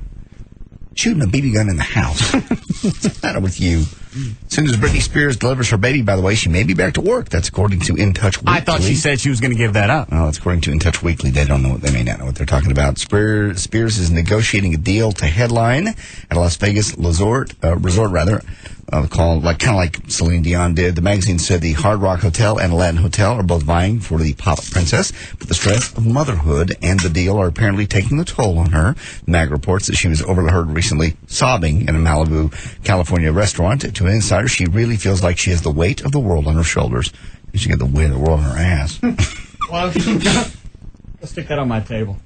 Shooting a BB gun in the house. What's the matter with you? As soon as Britney Spears delivers her baby, by the way, she may be back to work. That's according to In Touch Weekly. I thought she said she was going to give that up. No, that's according to In Touch Weekly. They don't know. They may not know what they're talking about. Spears is negotiating a deal to headline at a Las Vegas resort, kind of like Celine Dion did. The magazine said the Hard Rock Hotel and Aladdin Hotel are both vying for the pop princess, but the stress of motherhood and the deal are apparently taking the toll on her. Mag reports that she was overheard recently sobbing in a Malibu, California restaurant. To an insider, she really feels like she has the weight of the world on her shoulders. You should get the weight of the world on her ass. Well, let's stick that on my table.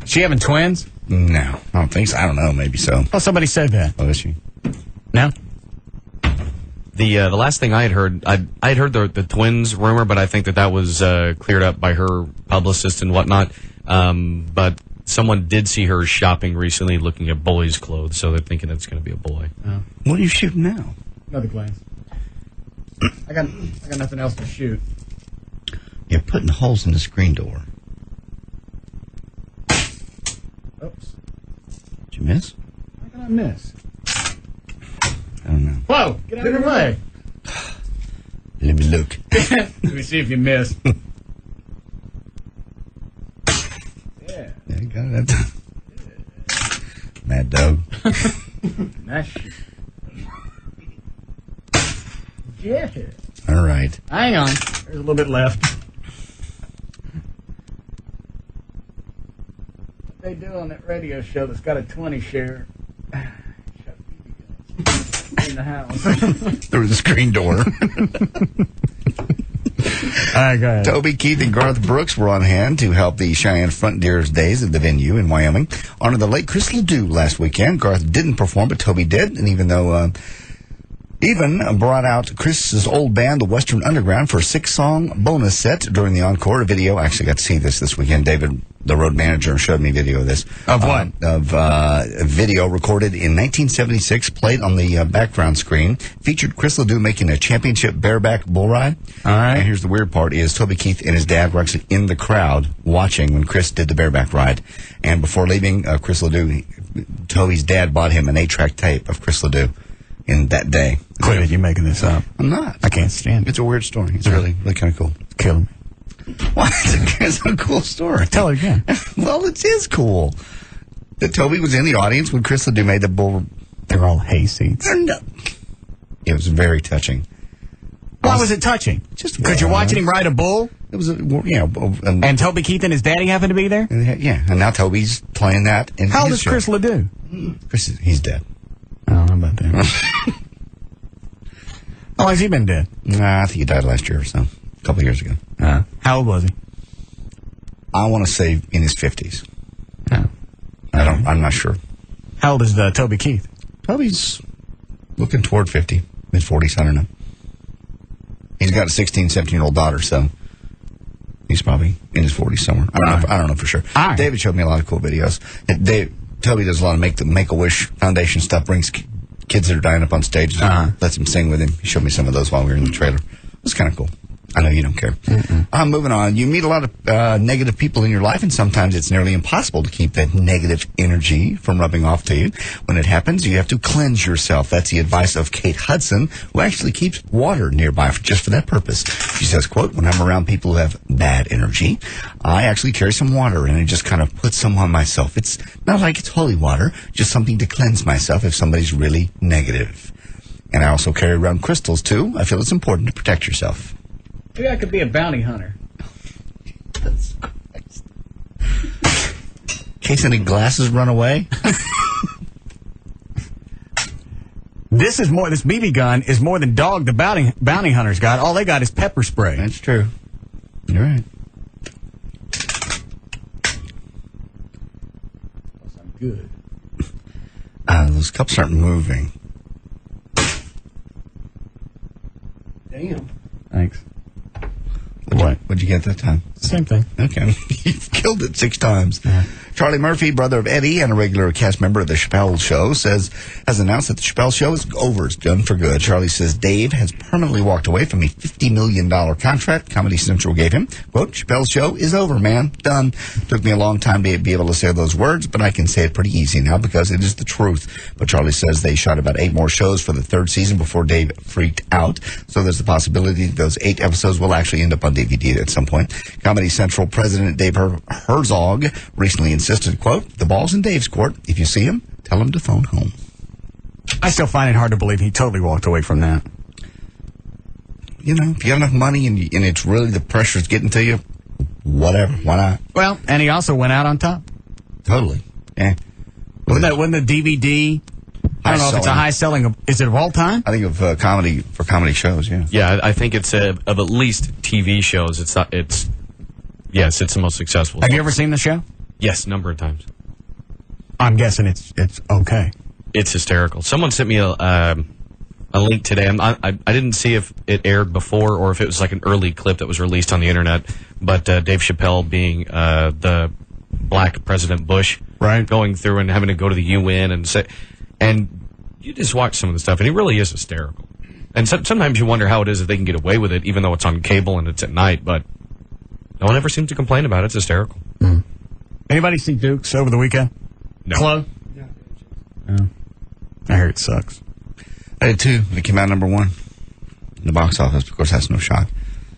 She having twins? No, I don't think so. I don't know. Maybe so. Oh, somebody said that. Oh, is she? No? The last thing I had heard, I had heard the twins rumor, but I think that was cleared up by her publicist and whatnot. But someone did see her shopping recently looking at boys' clothes, so they're thinking it's going to be a boy. Oh. What are you shooting now? Another glass. I got nothing else to shoot. You're putting holes in the screen door. Oops. Did you miss? How can I miss? I don't know. Whoa! Get out of the way! Let me look. Let me see if you missed. Yeah. Yeah, you got it. Mad dog. Nice shoot. Yeah. All right. Hang on. There's a little bit left. What they do on that radio show that's got a 20 share? In the house. Through the screen door. All right, go ahead. Toby Keith and Garth Brooks were on hand to help the Cheyenne Frontiers Days at the venue in Wyoming. Honor the late Chris Ledoux last weekend. Garth didn't perform, but Toby did. And even brought out Chris's old band, the Western Underground, for a 6-song bonus set during the encore. A video, I actually got to see this weekend. David, the road manager, showed me video of this. Of what? A video recorded in 1976, played on the background screen. Featured Chris Ledoux making a championship bareback bull ride. All right. And here's the weird part is Toby Keith and his dad were actually in the crowd watching when Chris did the bareback ride. And before leaving, Chris Ledoux, Toby's dad bought him an 8-track tape of Chris Ledoux in that day. Quit it, you're making this up. I'm not. I can't stand it. It's a weird story. It's really kind of cool. It's killing me. Why? It's a cool story. Tell it again. Well, it is cool. That Toby was in the audience when Chris Ledoux made the bull. They're all hay seats. It was very touching. Why was it touching? Just because you're watching him ride a bull? It was, and Toby Keith and his daddy happened to be there? Yeah, and now Toby's playing that. In How old is Chris Ledoux? He's dead. I don't know about that. How long has he been dead? Nah, I think he died last year or so. A couple of years ago. How old was he? I want to say in his 50s. Oh. I'm not sure. How old is Toby Keith? Toby's looking toward 50, mid-40s, I don't know. He's got a 16, 17-year-old daughter, so he's probably in his 40s somewhere. I don't know for sure. Right. David showed me a lot of cool videos. Toby does a lot of Make-A-Wish Foundation stuff, brings kids that are dying up on stage, lets them sing with him. He showed me some of those while we were in the trailer. It was kind of cool. I know you don't care. Moving on. You meet a lot of negative people in your life, and sometimes it's nearly impossible to keep that negative energy from rubbing off to you. When it happens, you have to cleanse yourself. That's the advice of Kate Hudson, who actually keeps water nearby just for that purpose. She says, quote, when I'm around people who have bad energy, I actually carry some water, and I just kind of put some on myself. It's not like it's holy water, just something to cleanse myself if somebody's really negative. And I also carry around crystals, too. I feel it's important to protect yourself. Maybe I could be a bounty hunter. In case any glasses run away. This BB gun is more than dog the bounty hunters got. All they got is pepper spray. That's true. You're right. I'm good. Those cups aren't moving. Damn. Thanks. What'd you get that time? Same thing. Okay. You've killed it 6 times. Charlie Murphy, brother of Eddie and a regular cast member of The Chappelle Show, has announced that The Chappelle Show is over. It's done for good. Charlie says Dave has permanently walked away from a $50 million contract Comedy Central gave him. Quote, Chappelle's Show is over, man. Done. Took me a long time to be able to say those words, but I can say it pretty easy now because it is the truth. But Charlie says they shot about 8 more shows for the 3rd season before Dave freaked out. So there's the possibility that those 8 episodes will actually end up on DVD at some point. Comedy Central President Dave Herzog recently insisted, quote, the ball's in Dave's court. If you see him, tell him to phone home. I still find it hard to believe he totally walked away from that. You know, if you have enough money and it's really the pressure's getting to you, whatever. Why not? Well, and he also went out on top. Totally. Yeah. Wasn't the DVD I don't know if it's a high selling. Is it of all time? I think of comedy shows. Yeah. Yeah, I think it's of at least TV shows. Yes, it's the most successful. Have you ever seen the show? Yes, a number of times. I'm guessing it's okay. It's hysterical. Someone sent me a link today. I didn't see if it aired before or if it was like an early clip that was released on the internet. But Dave Chappelle being the black President Bush, right, going through and having to go to the UN and you just watch some of the stuff, and he really is hysterical. And sometimes you wonder how it is that they can get away with it, even though it's on cable and it's at night. But no one ever seems to complain about it. It's hysterical. Mm. Anybody see Dukes over the weekend? No. Chloe? No. I hear it sucks. I did too. It came out number 1 in the box office. Of course, that's no shock.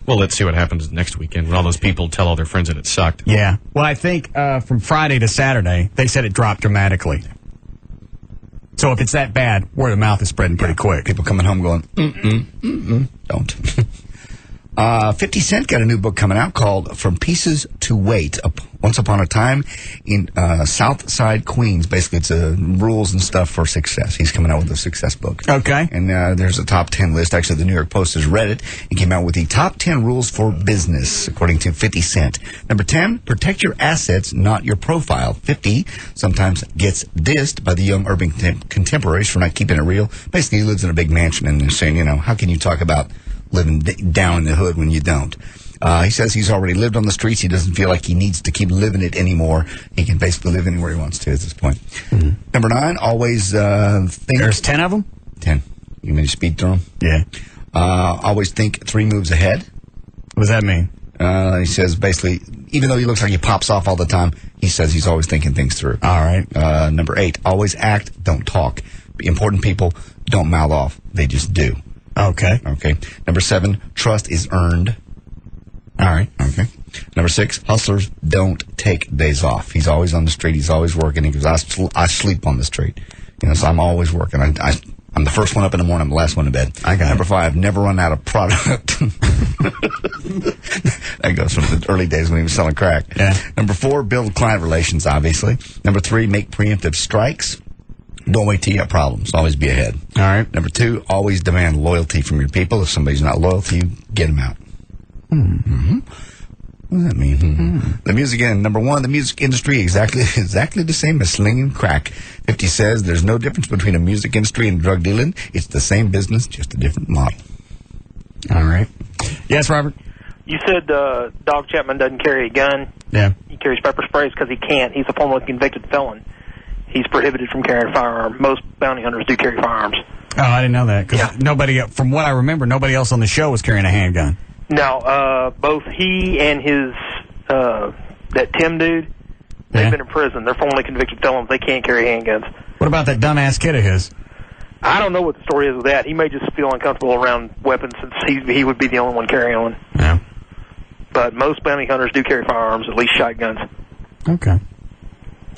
Well, let's see what happens next weekend when all those people tell all their friends that it sucked. Yeah. Well, I think from Friday to Saturday, they said it dropped dramatically. So if it's that bad, word of mouth is spreading pretty quick. People coming home going, don't. 50 Cent got a new book coming out called From Pieces to Weight. Once upon a time in South Side, Queens. Basically, it's rules and stuff for success. He's coming out with a success book. Okay. And there's a top 10 list. Actually, the New York Post has read it and came out with the top 10 rules for business, according to 50 Cent. Number 10, protect your assets, not your profile. 50 sometimes gets dissed by the young urban contemporaries for not keeping it real. Basically, he lives in a big mansion and they're saying, how can you talk about living down in the hood when you don't? He says he's already lived on the streets. He doesn't feel like he needs to keep living it anymore. He can basically live anywhere he wants to at this point. Mm-hmm. Number 9, always think... There's 10 of them? 10. You mean to speed through them? Yeah. Always think 3 moves ahead. What does that mean? He says basically, even though he looks like he pops off all the time, he says he's always thinking things through. All right. Number 8, always act, don't talk. Important people don't mouth off. They just do. Okay. Number 7, trust is earned. All right. Okay. Number 6, hustlers don't take days off. He's always on the street. He's always working. He goes, I sleep on the street. So I'm always working. I'm the first one up in the morning. I'm the last one to bed. I got Number 5, never run out of product. That goes from the early days when he was selling crack. Yeah. Number 4, build client relations, obviously. Number 3, make preemptive strikes. Don't wait till you have problems. Always be ahead. All right. Number 2, always demand loyalty from your people. If somebody's not loyal to you, get them out. Mm-hmm. What does that mean? Mm-hmm. The music again. Number 1, the music industry exactly the same as slinging crack. 50 says there's no difference between a music industry and drug dealing. It's the same business, just a different model. All right. Yes, Robert? You said Dog Chapman doesn't carry a gun. Yeah. He carries pepper sprays because he can't. He's a formerly convicted felon. He's prohibited from carrying a firearm. Most bounty hunters do carry firearms. Oh, I didn't know that. Because nobody, from what I remember, nobody else on the show was carrying a handgun. Now, both he and his, that Tim dude, they've been in prison. They're formerly convicted felons. They can't carry handguns. What about that dumbass kid of his? I don't know what the story is with that. He may just feel uncomfortable around weapons since he would be the only one carrying one. Yeah. But most bounty hunters do carry firearms, at least shotguns. Okay.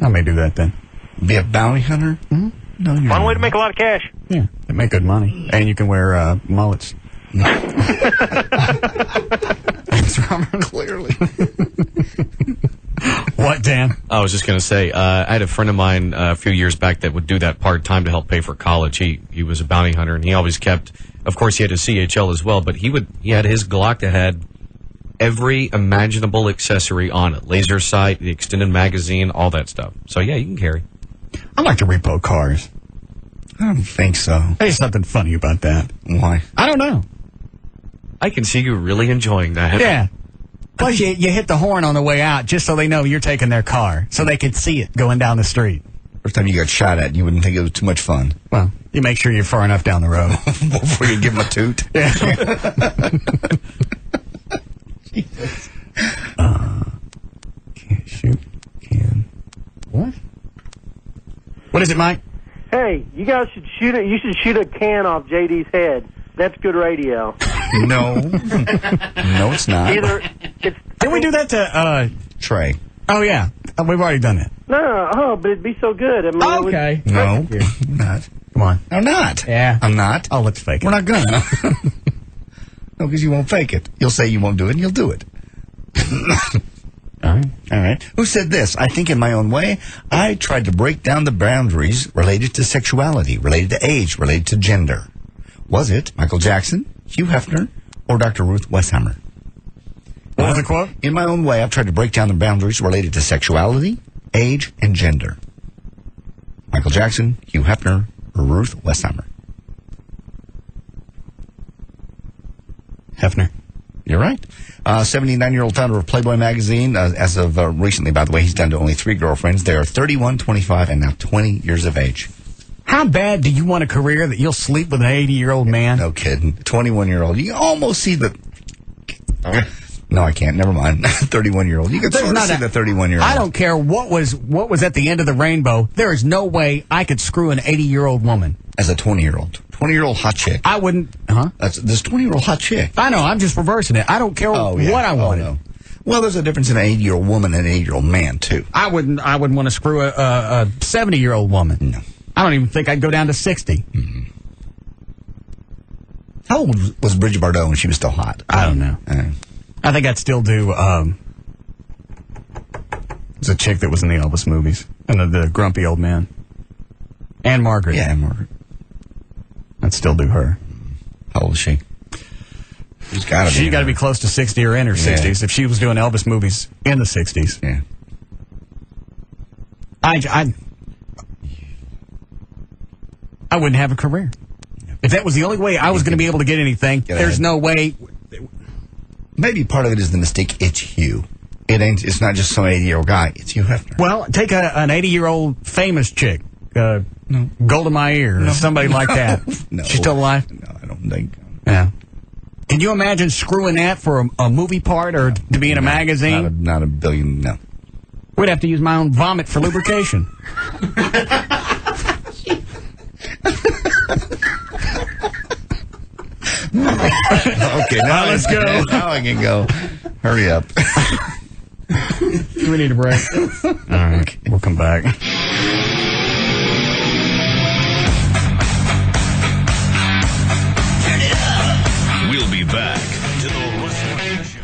I may do that then. Be a bounty hunter? Mm-hmm. No, you're Fun way to make a lot of cash. Yeah, they make good money. And you can wear mullets. That's Robert, clearly. What, Dan? I was just going to say, I had a friend of mine a few years back that would do that part-time to help pay for college. He was a bounty hunter, and he always kept, of course, he had his CHL as well, but he had his Glock that had every imaginable accessory on it. Laser sight, the extended magazine, all that stuff. So, yeah, you can carry. I like to repo cars. I don't think so. There's something funny about that. Why? I don't know. I can see you really enjoying that. Yeah. Plus, you hit the horn on the way out just so they know you're taking their car, so they can see it going down the street. First time you got shot at, you wouldn't think it was too much fun. Well, you make sure you're far enough down the road. Before you give them a toot. Yeah. Can't shoot. What? What is it, Mike? Hey, you guys should shoot it. You should shoot a can off JD's head. That's good radio. No. No, it's not. Didn't we do that to Trey? Oh, yeah. We've already done it. No, but it'd be so good. I mean, okay. No, I'm not. Come on. I'm not. Yeah. I'm not. Oh, let's fake it. We're not gonna. No, because you won't fake it. You'll say you won't do it, and you'll do it. All All right. Who said this? I think in my own way, I tried to break down the boundaries related to sexuality, related to age, related to gender. Was it Michael Jackson, Hugh Hefner, or Dr. Ruth Westheimer? What was the quote? In my own way, I've tried to break down the boundaries related to sexuality, age, and gender. Michael Jackson, Hugh Hefner, or Ruth Westheimer? Hefner. You're right. 79-year-old founder of Playboy magazine. As of recently, by the way, he's down to only 3 girlfriends. They are 31, 25, and now 20 years of age. How bad do you want a career that you'll sleep with an 80-year-old man? No kidding. 21-year-old. You can almost see the... No, I can't. Never mind. 31-year-old. You can sort of see the 31-year-old. I don't care what was at the end of the rainbow. There is no way I could screw an 80-year-old woman. As a 20-year-old. 20-year-old hot chick. I wouldn't... Huh? This 20-year-old hot chick. I know. I'm just reversing it. I don't care what I wanted. No. Well, there's a difference in an 80-year-old woman and an 80-year-old man, too. I wouldn't want to screw a 70-year-old woman. No. I don't even think I'd go down to 60. Mm-hmm. How old was Bridget Bardot when she was still hot? I don't know. I think I'd still do... there's a chick that was in the Elvis movies. And the grumpy old man. Anne Margaret. Yeah, Anne Margaret. I'd still do her. How old is she? She's got to be close to 60 or in her 60s if she was doing Elvis movies in the 60s. Yeah. I wouldn't have a career. If that was the only way I was going to be able to get anything, there's no way. Maybe part of it is the mystique. It's Hugh. It's not just some 80-year-old guy. It's Hugh Hefner. Well, take an 80-year-old famous chick. Golda Meir or somebody like that. No. She's still alive? No, I don't think. Yeah. Can you imagine screwing that for a movie part or to be in a magazine? Not a billion, no. We'd have to use my own vomit for lubrication. Okay, now let's go. Now I can go. Hurry up. We need a break. All right, we'll come back. We'll be back to the Russ Martin Show.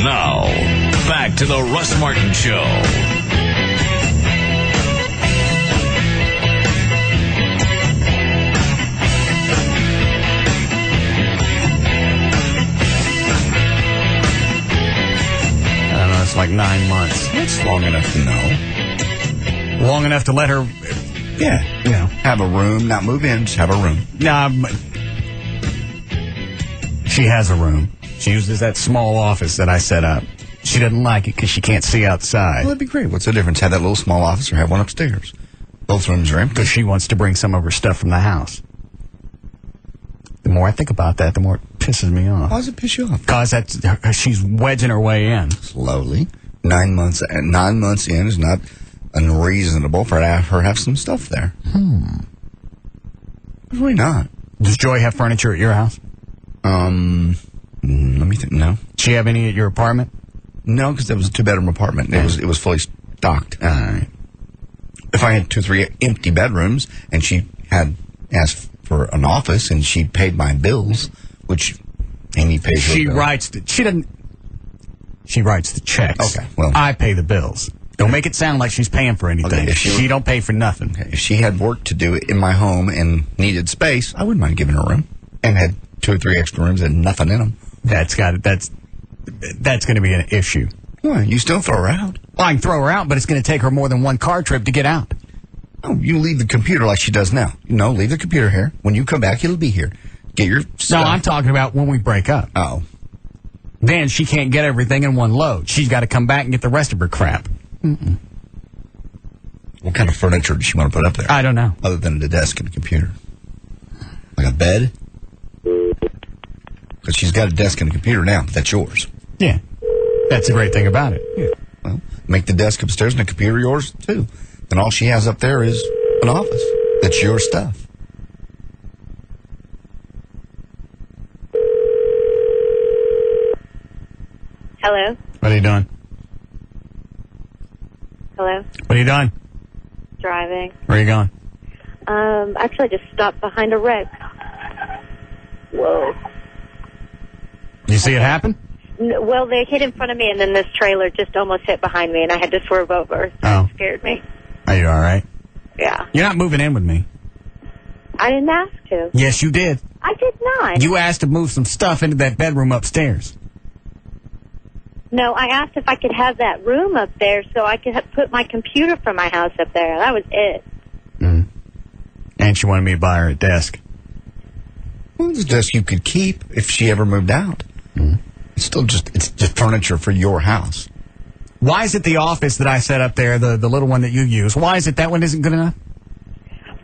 Now, back to the Russ Martin Show. It's like 9 months. That's long enough to know. Long enough to let her, have a room, not move in, just have a room. Nah, she has a room. She uses that small office that I set up. She doesn't like it because she can't see outside. Well, that'd be great. What's the difference? Have that little small office or have one upstairs? Both rooms are empty. Because she wants to bring some of her stuff from the house. The more I think about that, the more it pisses me off. Why does it piss you off? Because she's wedging her way in. Slowly. 9 months in is not unreasonable for her to have some stuff there. Really not. Does Joy have furniture at your house? Let me think. No. Does she have any at your apartment? No, because it was a 2-bedroom apartment. Yeah. It was fully stocked. All right. If I had 2 or 3 empty bedrooms and she had asked for an office and she paid my bills, which Amy pays her bills. She writes the checks. Okay, well. I pay the bills. Don't make it sound like she's paying for anything. Okay, she don't pay for nothing. Okay, if she had work to do in my home and needed space, I wouldn't mind giving her a room. And had 2 or 3 extra rooms and nothing in them. That's going to be an issue. Why? You still throw her out. Well, I can throw her out, but it's going to take her more than one car trip to get out. Oh, you leave the computer like she does now. No, leave the computer here. When you come back, it'll be here. Get your stuff. No, I'm talking about when we break up. Oh. Then she can't get everything in one load. She's got to come back and get the rest of her crap. Mm-mm. What kind of furniture does she want to put up there? I don't know. Other than the desk and a computer. Like a bed? Because she's got a desk and a computer now. That's yours. Yeah. That's the great thing about it. Yeah. Well, make the desk upstairs and the computer yours, too. And all she has up there is an office. That's your stuff. Hello? What are you doing? Hello? What are you doing? Driving. Where are you going? Actually, I just stopped behind a wreck. Whoa. You see it happen? Well, they hit in front of me, and then this trailer just almost hit behind me, and I had to swerve over. Oh. It scared me. Are you all right? Yeah. You're not moving in with me. I didn't ask to. Yes, you did. I did not. You asked to move some stuff into that bedroom upstairs. No, I asked if I could have that room up there so I could put my computer from my house up there. That was it. Mm. And she wanted me to buy her a desk. Well, it's a desk you could keep if she ever moved out. Mm. It's just furniture for your house. Why is it the office that I set up there, the little one that you use, why is it that one isn't good enough?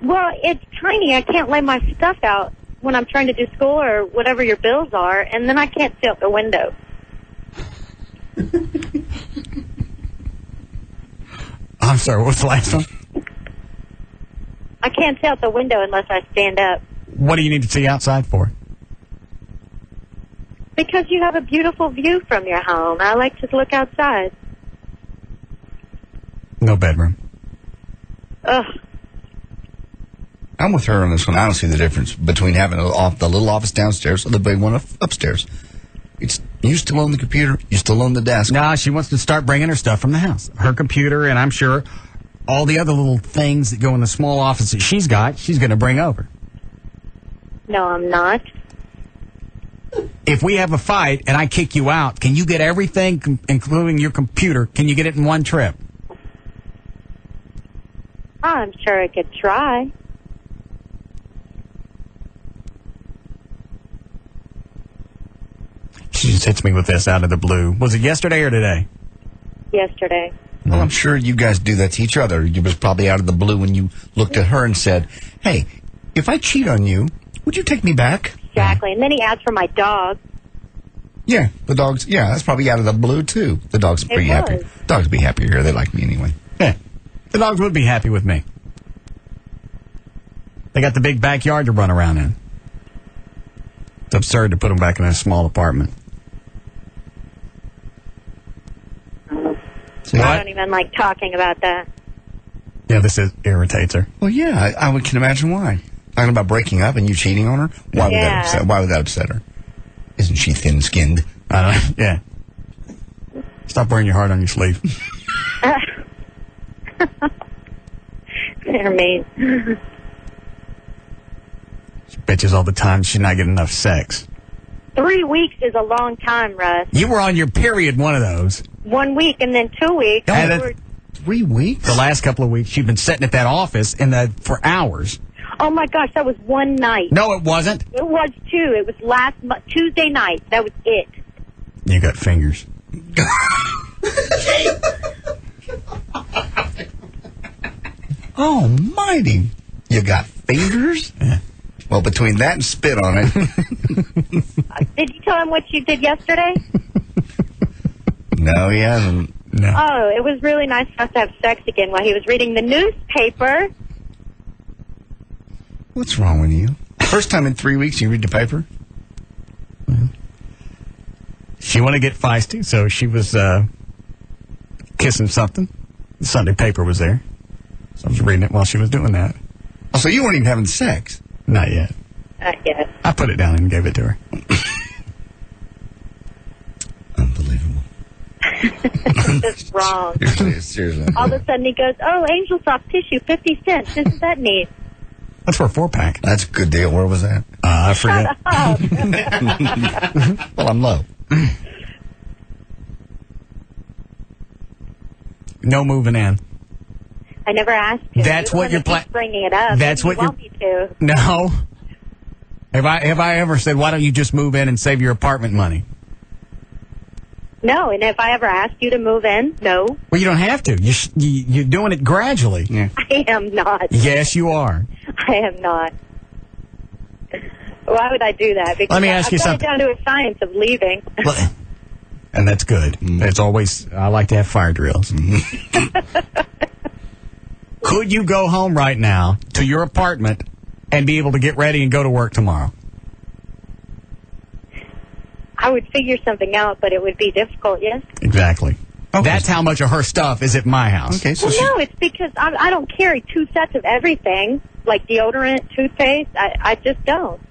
Well, it's tiny. I can't lay my stuff out when I'm trying to do school or whatever your bills are, and then I can't see out the window. I'm sorry, what was the last one? I can't see out the window unless I stand up. What do you need to see outside for? Because you have a beautiful view from your home. I like to look outside. No bedroom. Ugh. I'm with her on this one. I don't see the difference between having the little office downstairs or the big one upstairs. You still own the computer. You still own the desk. Nah, she wants to start bringing her stuff from the house. Her computer, and I'm sure all the other little things that go in the small office that she's got, she's going to bring over. No, I'm not. If we have a fight and I kick you out, can you get everything, including your computer, can you get it in one trip? I'm sure I could try. She just hits me with this out of the blue. Was it yesterday or today? Yesterday. Well, I'm sure you guys do that to each other. It was probably out of the blue when you looked at her and said, hey, if I cheat on you, would you take me back? Exactly. And then he asked for my dog. Yeah, the dogs, that's probably out of the blue, too. The dog's pretty happy. Dogs be happier here. They like me anyway. Yeah, the dogs would be happy with me. They got the big backyard to run around in. It's absurd to put them back in a small apartment. I don't even like talking about that. Yeah, this irritates her. Well, yeah, I can imagine why. Talking about breaking up and you cheating on her? Why would that upset her? Isn't she thin-skinned? I don't know. Yeah. Stop wearing your heart on your sleeve. They're mean. She bitches all the time she's not getting enough sex. 3 weeks is a long time, Russ. You were on your period one of those. 1 week and then 2 weeks. 3 weeks? The last couple of weeks, she'd been sitting at that office for hours. Oh, my gosh, that was one night. No, it wasn't. It was, too. It was Tuesday night. That was it. You got fingers. Almighty. You got fingers? Yeah. Well, between that and spit on it. Did you tell him what you did yesterday? No, he hasn't. No. Oh, it was really nice for us to have sex again while he was reading the newspaper. What's wrong with you? First time in 3 weeks you read the paper? She wanted to get feisty, so she was kissing something. The Sunday paper was there. So I was reading it while she was doing that. Oh, so you weren't even having sex? Not yet. Not yet. I put it down and gave it to her. Unbelievable. That's wrong. Seriously. All of a sudden he goes, oh, Angel Soft tissue, 50 cents. Isn't that neat? That's for a 4-pack. That's a good deal. Where was that? I forget. Well, I'm low. No moving in. I never asked you. That's what you're planning. Bringing it up. That's what you want me to. No. Have I ever said, why don't you just move in and save your apartment money? No, and if I ever asked you to move in, no. Well, you don't have to. You're doing it gradually. Yeah. I am not. Yes, you are. I am not. Why would I do that? Because let me ask you something. I've got it down to a science of leaving. Well, and that's good. It's always, I like to have fire drills. Could you go home right now to your apartment and be able to get ready and go to work tomorrow? I would figure something out, but it would be difficult, yes? Exactly. Okay. That's how much of her stuff is at my house. Okay, so no, it's because I don't carry 2 sets of everything, like deodorant, toothpaste. I just don't.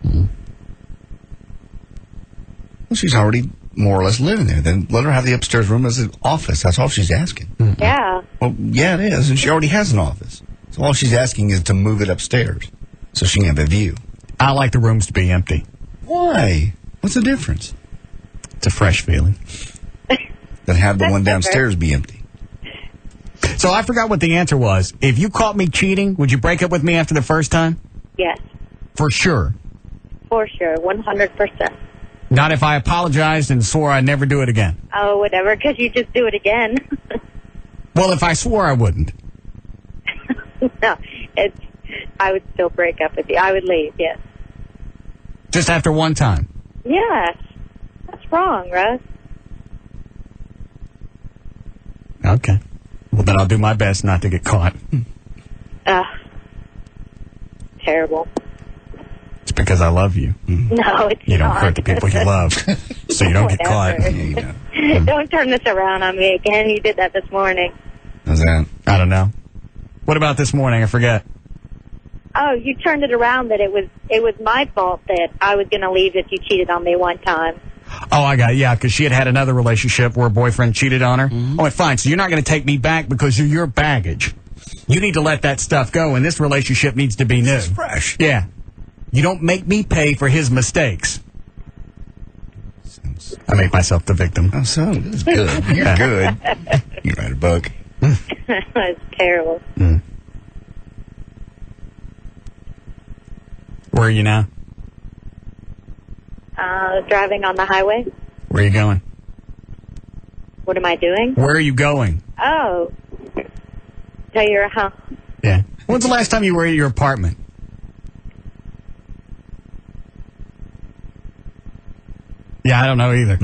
she's already more or less living there. Then let her have the upstairs room as an office. That's all she's asking. Yeah. Well, yeah, it is. And she already has an office. So all she's asking is to move it upstairs so she can have a view. I like the rooms to be empty. Why? What's the difference? It's a fresh feeling. Then have the one downstairs be empty. So I forgot what the answer was. If you caught me cheating, would you break up with me after the first time? Yes. For sure. For sure. 100%. Not if I apologized and swore I'd never do it again. Oh, whatever, because you just do it again. Well, if I swore I wouldn't. No, I would still break up with you. I would leave, yes. Just after one time? Yes. That's wrong, Russ. Okay. Well, then I'll do my best not to get caught. Terrible. It's because I love you. No, it's You don't not. hurt the people you love, so you don't get caught. Whatever. Don't turn this around on me again. You did that this morning. How's that? I don't know. What about this morning? I forget. Oh, you turned it around that it was my fault that I was going to leave if you cheated on me one time. Oh, I got it. Yeah, because she had another relationship where a boyfriend cheated on her. Oh, fine. So you're not going to take me back because you're your baggage. You need to let that stuff go, and this relationship needs to be new. It's fresh. Yeah. You don't make me pay for his mistakes. I make myself the victim. Oh, so that's good. You're good. You write a book. That's terrible. Where are you now? Driving on the highway. Where are you going? What am I doing? Where are you going? Oh. So you're, huh? Yeah. When's the last time you were at your apartment? Yeah, I don't know either.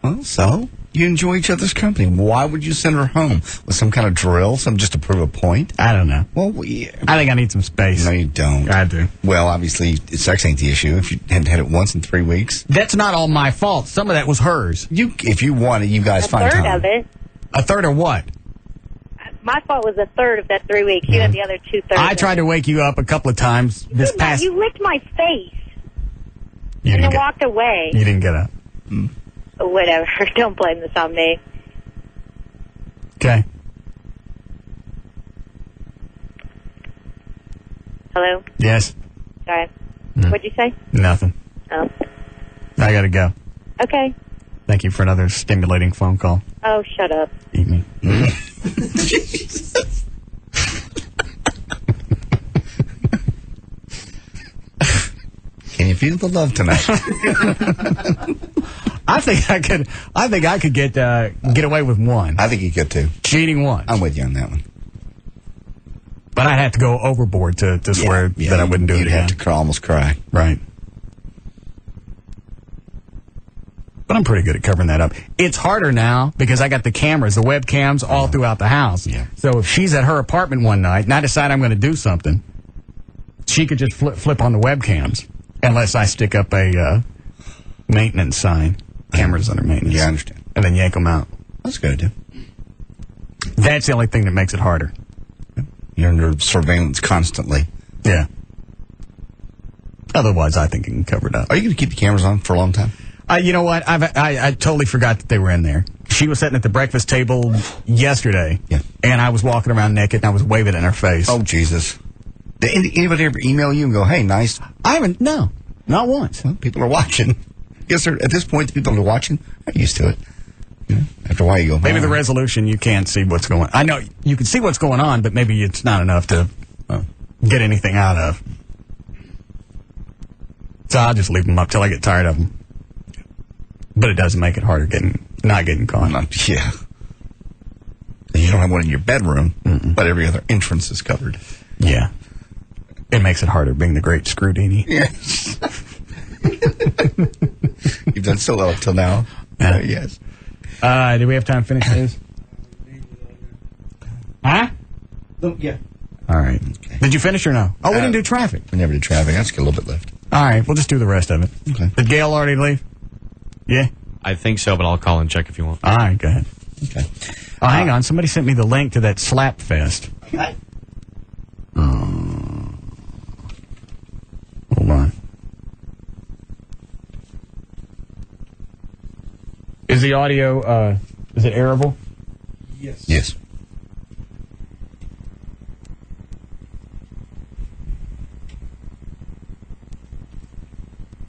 Well, so you enjoy each other's company. Why would you send her home with some kind of drill, just to prove a point? I don't know. Well, I think I need some space. No, you don't. I do. Well, obviously, sex ain't the issue. If you hadn't had it once in 3 weeks, that's not all my fault. Some of that was hers. If you want it, you guys find time. A third of it. A third of what? My fault was a third of that 3 weeks. You had the other 2/3. I tried to wake you up a couple of times this past. You licked my face. You and didn't then walked away. You didn't get up. Whatever. Don't blame this on me. Okay. Hello? Yes. Sorry. What'd you say? Nothing. Oh. I gotta go. Okay. Thank you for another stimulating phone call. Oh, shut up. Eat me. Jesus. Can you feel the love tonight? I think I could get away with one. I think you could too. Cheating once. I'm with you on that one. But I'd have to go overboard to swear that I wouldn't do it again. You'd have to almost cry. Right. But I'm pretty good at covering that up. It's harder now because I got the cameras, the webcams all throughout the house. Yeah. So if she's at her apartment one night and I decide I'm going to do something, she could just flip on the webcams unless I stick up a maintenance sign. Cameras under maintenance. Yeah, I understand. And then yank them out. That's good to do. That's the only thing that makes it harder. You're under surveillance constantly. Yeah. Otherwise, I think you can cover it up. Are you going to keep the cameras on for a long time? You know what? I totally forgot that they were in there. She was sitting at the breakfast table yesterday, and I was walking around naked, and I was waving in her face. Oh, Jesus. Did anybody ever email you and go, hey, nice? I haven't, no. Not once. Well, people are watching. Yes, sir. At this point, the people who are watching are used to it. You know, after a while, you go, maybe the resolution, you can't see what's going on. I know you can see what's going on, but maybe it's not enough to get anything out of. So I'll just leave them up till I get tired of them. But it doesn't make it harder not getting caught. Yeah. You don't have one in your bedroom, but every other entrance is covered. Yeah. It makes it harder being the great Screwdini. Yes. You've done so well up till now. Yes. Do we have time to finish this? Huh? Yeah. All right. Okay. Did you finish or no? Oh, we didn't do traffic. We never did traffic. Let's get a little bit left. All right. We'll just do the rest of it. Okay. Did Gail already leave? Yeah? I think so, but I'll call and check if you want. All right. Go ahead. Okay. Oh, hang on. Somebody sent me the link to that Slap Fest. Hold on. the audio, is it airable? Yes. Yes.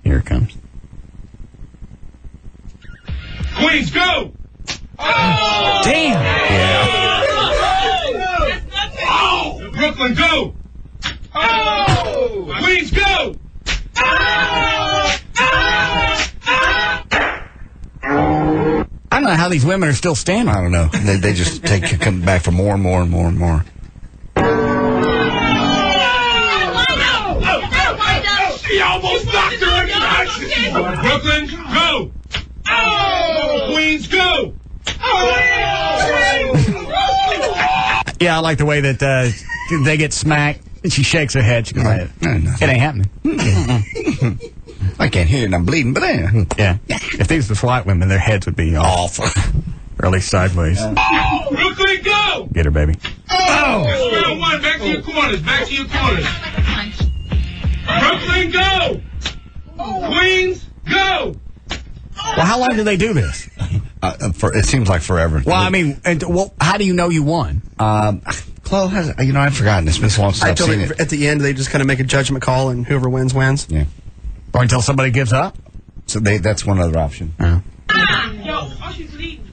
Here it comes. Queens, go! Oh! Damn! Yeah. Oh! Brooklyn, go! Oh! Queens, go! I don't know how these women are still standing. I don't know. They just come back for more and more and more and more. She almost knocked her in the action. Brooklyn, go! Oh! Queens, go! Yeah, I like the way that they get smacked and she shakes her head. She goes, it ain't happening. I can't hear it and I'm bleeding, but yeah. If these were white women, their heads would be off. Or at least sideways. Brooklyn, go! Get her, baby. Oh! That's round one. Back to your corners. Back to your corners. Brooklyn, go! Queens, go! Well, how long do they do this? It seems like forever. Well, I mean, how do you know you won? Chloe has, I've forgotten. It's been so long since I've seen it. At the end, they just kind of make a judgment call, and whoever wins, wins. Yeah. Or until somebody gives up? So that's one other option. Yo, she's bleeding.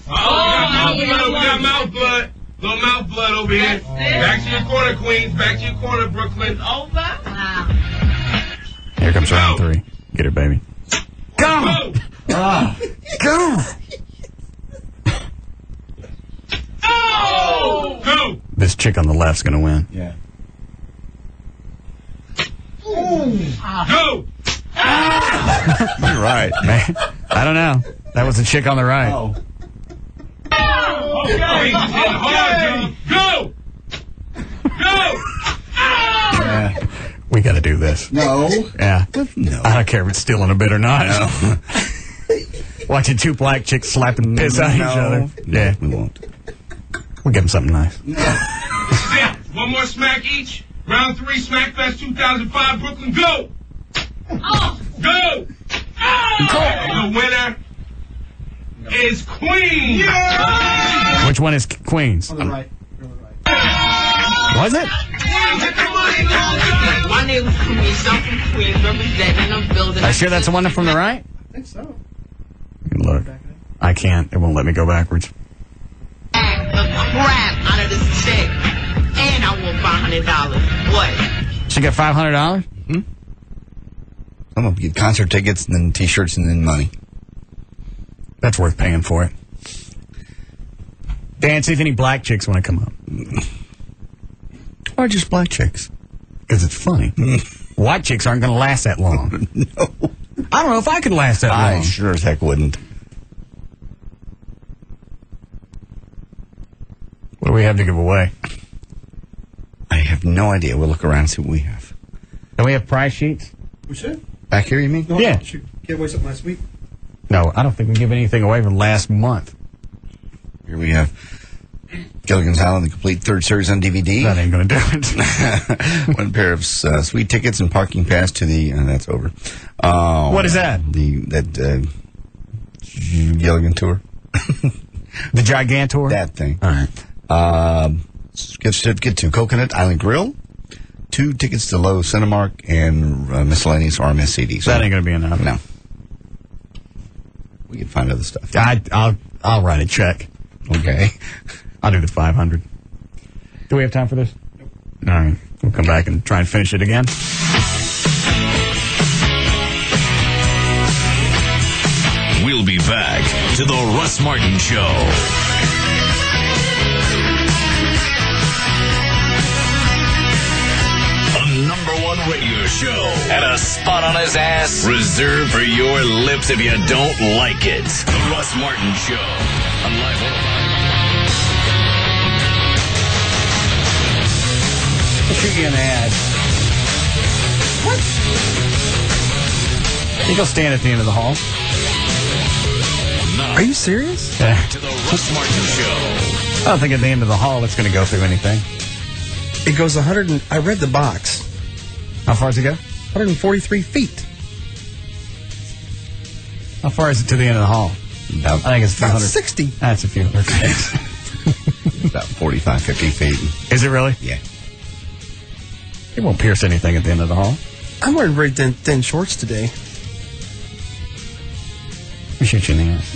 Oh, we got mouth blood. Little mouth blood over here. Back to your corner, Queens. Back to your corner, Brooklyn. Over. Wow. Here comes round 3. Get her, baby. Go! Go! Oh! Go! This chick on the left's going to win. Yeah. Go! You're right. Man, I don't know. That was the chick on the right. Oh. Okay. Go! Go! Yeah. We got to do this. No. Yeah. No. I don't care if it's stealing a bit or not. No. Watching 2 black chicks slapping piss out of each other. Yeah. We won't. We'll give them something nice. One more smack each. Round 3, Smackfest 2005, Brooklyn, go! Oh. Go! Oh. The winner is Queens! Yeah. Which one is Queens? On the right. Was it? My name is Queens. I'm from Queens, representing the building. Are you sure that's the one from the right? I think so. Look, I can't. It won't let me go backwards. The crap out of this chick. And I want $500. What? She got $500? Hmm? I'm going to get concert tickets and then T-shirts and then money. That's worth paying for it. Dan, see if any black chicks want to come up. Or just black chicks. Because it's funny. White chicks aren't going to last that long. No. I don't know if I could last that long. I sure as heck wouldn't. What do we have to give away? I have no idea. We'll look around and see what we have. Do we have prize sheets? We should. Back here, you mean? No, Yeah. We should give away something last week. No, I don't think we give anything away from last month. Here we have Gilligan's Island, the complete 3rd series on DVD. That ain't going to do it. One pair of sweet tickets and parking pass to the... that's over. What is that? That Gilligan tour. The Gigantor? That thing. All right. Gift certificate to Coconut Island Grill. 2 tickets to Lowe's Cinemark and miscellaneous RMS CDs. That ain't going to be enough. No. We can find other stuff. I'll write a check. Okay. I'll do the 500. Do we have time for this? Nope. All right. We'll come back and try and finish it again. We'll be back to the Russ Martin Show. #1 radio show and a spot on his ass reserved for your lips if you don't like it. The Russ Martin Show on Live 105. I'll shoot you an ad. What? You go stand at the end of the hall. Are you serious? Yeah. To the Russ Martin Show. I don't think at the end of the hall it's going to go through anything. It goes 100 and... I read the box. How far does it go? 143 feet. How far is it to the end of the hall? About, I think it's 200. 60. That's a few. About 45, 50 feet. Is it really? Yeah. It won't pierce anything at the end of the hall. I'm wearing very thin shorts today. We shoot you in the ass.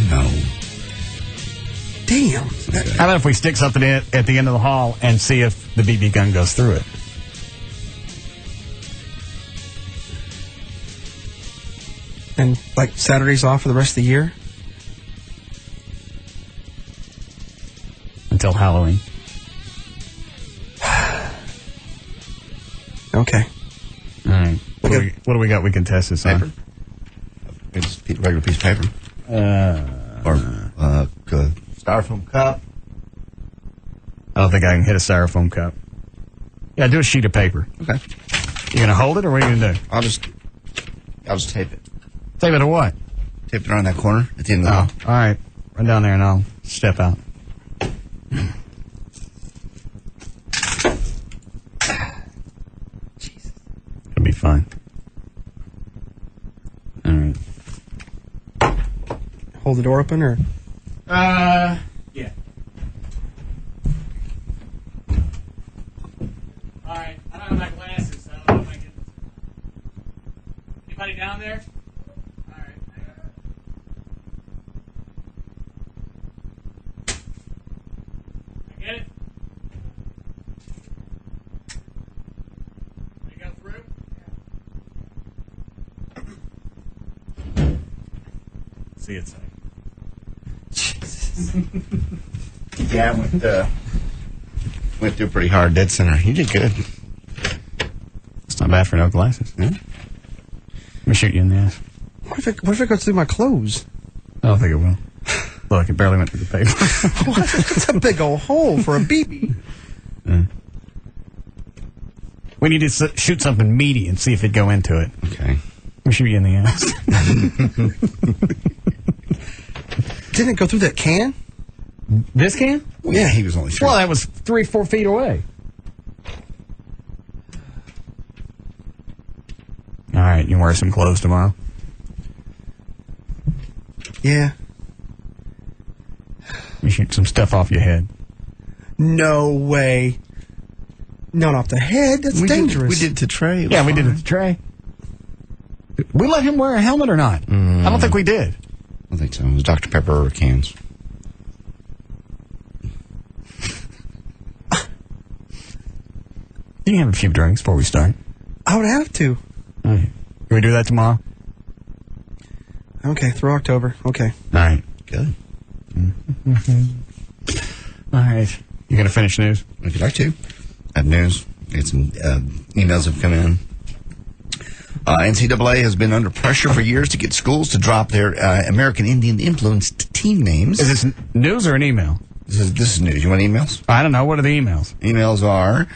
No. Damn. How about if we stick something in at the end of the hall and see if the BB gun goes through it? And like Saturdays off for the rest of the year? Until Halloween. Okay. All right. What do we got we can test this on? Paper. It's a regular piece of paper. Or styrofoam cup. I don't think I can hit a styrofoam cup. Yeah, do a sheet of paper. Okay. You gonna hold it or what are you gonna do? I'll just tape it. Tape it to what? Tape it around that corner at the end of the hall. All right. Run down there and I'll step out. Jesus. It'll be fine. All right. Hold the door open or? Yeah. All right. I don't have my glasses. So I don't know if I can. Anybody down there? All right. I get it. They go through. See it. Yeah, went through pretty hard, dead center. You did good. It's not bad for no glasses. Yeah. Let me shoot you in the ass. What if it goes through my clothes? I don't think it will. Look, it barely went through the paper. It's a big old hole for a BB. We need to shoot something meaty and see if it'd go into it. Okay. Let me shoot you in the ass. Didn't it go through that can? This can? Yeah, he was only 3. Well, that was 3-4 feet away. All right, you wear some clothes tomorrow? Yeah. Let me shoot some stuff off your head. No way. Not off the head. That's dangerous. We did to Trey. Yeah, we did it to Trey. We let him wear a helmet or not? I don't think we did. I think so. It was Dr. Pepper or cans. You can have a few drinks before we start. I would have to. All right. Can we do that tomorrow? Okay, through October. Okay. All right. Good. All right. You going to finish news? If you'd like to. I have news. Get some emails have come in. NCAA has been under pressure for years to get schools to drop their American Indian influenced team names. Is this news or an email? This is news. You want emails? I don't know. What are the emails? Emails are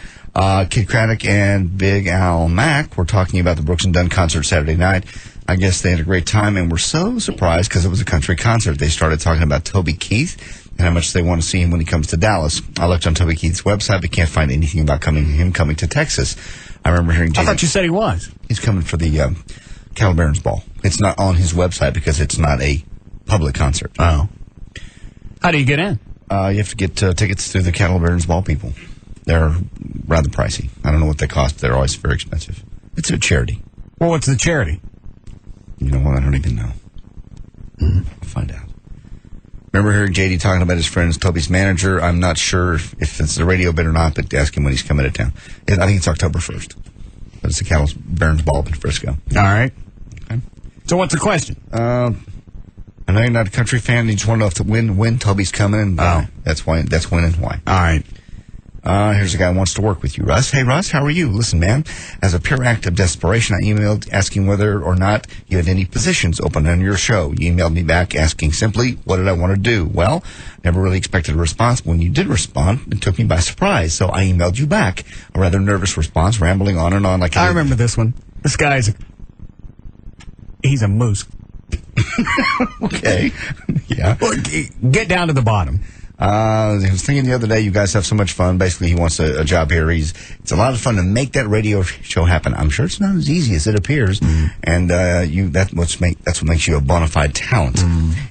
Kid Craddock and Big Al Mack were talking about the Brooks and Dunn concert Saturday night. I guess they had a great time and were so surprised because it was a country concert. They started talking about Toby Keith and how much they want to see him when he comes to Dallas. I looked on Toby Keith's website, but can't find anything about him coming to Texas. I remember hearing... I thought you said he was. He's coming for the Cattle Barons Ball. It's not on his website because it's not a public concert. Oh. How do you get in? You have to get tickets through the Cattle Barons Ball people. They're rather pricey. I don't know what they cost, but they're always very expensive. It's a charity. Well, what's the charity? You know what? I don't even know. I'll find out. Remember hearing JD talking about his friend's Toby's manager. I'm not sure if it's a radio bit or not, but ask him when he's coming to town. I think it's October 1st. But it's the Cattle Barons Ball up in Frisco. All right. Okay. So what's the question? I know you're not a country fan. You just want to know when Toby's coming. And that's when and why. All right. Here's a guy who wants to work with you, Russ. Hey, Russ, how are you? Listen, man, as a pure act of desperation, I emailed asking whether or not you had any positions open on your show. You emailed me back asking simply, what did I want to do? Well, never really expected a response. But when you did respond, it took me by surprise. So I emailed you back. A rather nervous response, rambling on and on. Like I remember this one. This guy's he's a moose. Okay. Yeah. Well, get down to the bottom. I was thinking the other day, you guys have so much fun. Basically, he wants a job here. It's a lot of fun to make that radio show happen. I'm sure it's not as easy as it appears, and that's what makes you a bona fide talent.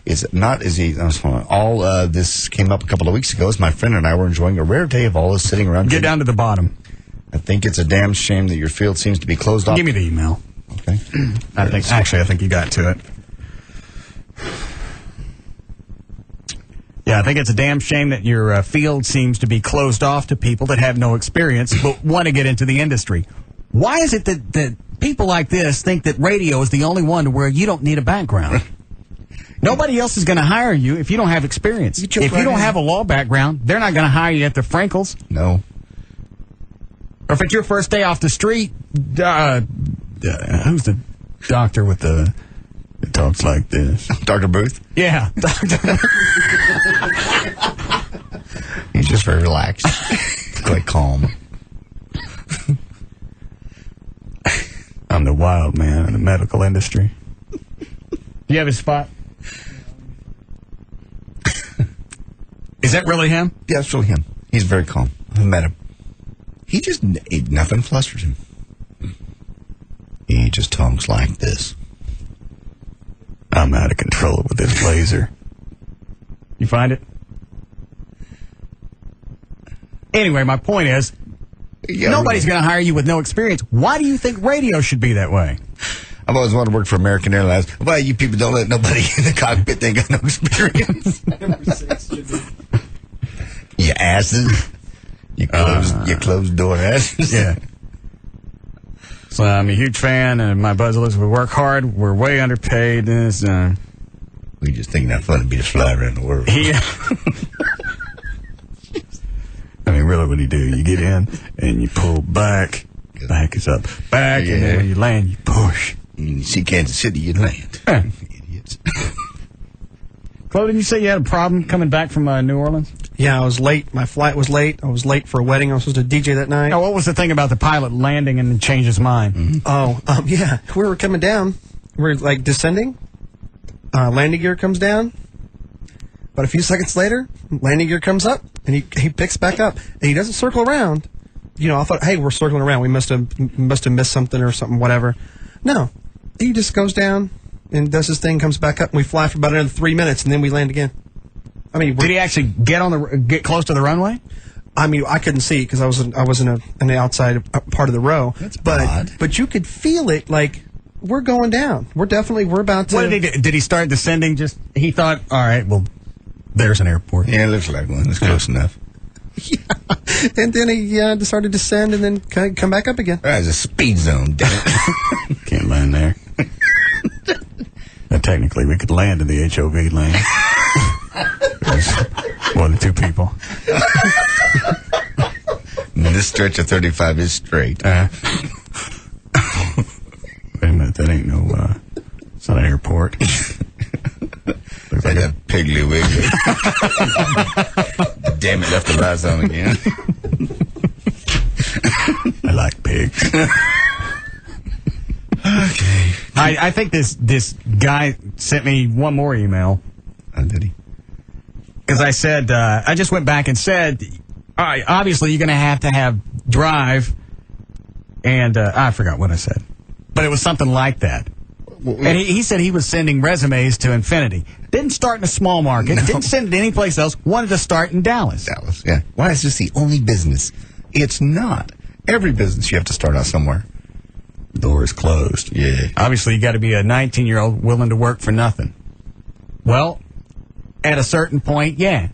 It's not as easy. All this came up a couple of weeks ago as my friend and I were enjoying a rare day of all us sitting around. Get down to the bottom. I think it's a damn shame that your field seems to be closed off. Give me the email. Okay. I think you got to it. Yeah, I think it's a damn shame that your field seems to be closed off to people that have no experience but want to get into the industry. Why is it that people like this think that radio is the only one to where you don't need a background? Nobody else is going to hire you if you don't have experience. If you don't have a law background, they're not going to hire you at the Frankels. No. Or if it's your first day off the street, who's the doctor with the... It talks like this. Dr. Booth? Yeah. He's just very relaxed. Quite calm. I'm the wild man in the medical industry. You have his spot? Is that really him? Yeah, it's really him. He's very calm. I met him. Nothing flusters him. He just talks like this. I'm out of control with this laser. You find it? Anyway, my point is, nobody's going to hire you with no experience. Why do you think radio should be that way? I've always wanted to work for American Airlines. Why you people don't let nobody in the cockpit they got no experience? You asses. You closed door asses. Yeah. So I'm a huge fan, and my buzz list, we work hard. We're way underpaid. We just think that fun to be just fly around the world. Yeah. I mean, really, what do? You get in, and you pull back. Back is up. Back, and then when you land, you push. You see Kansas City, you land. Idiots. Chloe, didn't you say you had a problem coming back from New Orleans? Yeah, I was late. My flight was late. I was late for a wedding. I was supposed to DJ that night. Now, what was the thing about the pilot landing and then change his mind? Yeah. We were coming down. We're, descending. Landing gear comes down. But a few seconds later, landing gear comes up, and he picks back up. And he doesn't circle around. I thought, hey, we're circling around. We must have missed something or something, whatever. No. He just goes down and does his thing, comes back up, and we fly for about another 3 minutes, and then we land again. I mean, did he actually get close to the runway? I mean, I couldn't see because I was in the outside part of the row. That's odd. But you could feel it. We're going down. We're about to. What did he do? Did he start descending? He thought, all right, well, there's an airport. Yeah, it looks like one. It's close enough. Yeah, and then he started to descend and then come back up again. There's a speed zone, damn it. Can't land there. Technically, we could land in the HOV lane. More than two people. This stretch of 35 is straight. Wait a minute, that ain't no. It's not an airport. Looks like a Piggly Wiggly. Damn it, left the lights on again. I like pigs. Okay. I think this guy sent me one more email. Did he? Because I said, I just went back and said, all right, obviously you're going to have drive, and I forgot what I said. But it was something like that. And he said he was sending resumes to Infinity. Didn't start in a small market. No. Didn't send it any place else. Wanted to start in Dallas. Dallas, yeah. Why is this the only business? It's not. Every business you have to start out somewhere. The door is closed. Yeah. Obviously you got to be a 19-year-old willing to work for nothing. Well, at a certain point, yeah.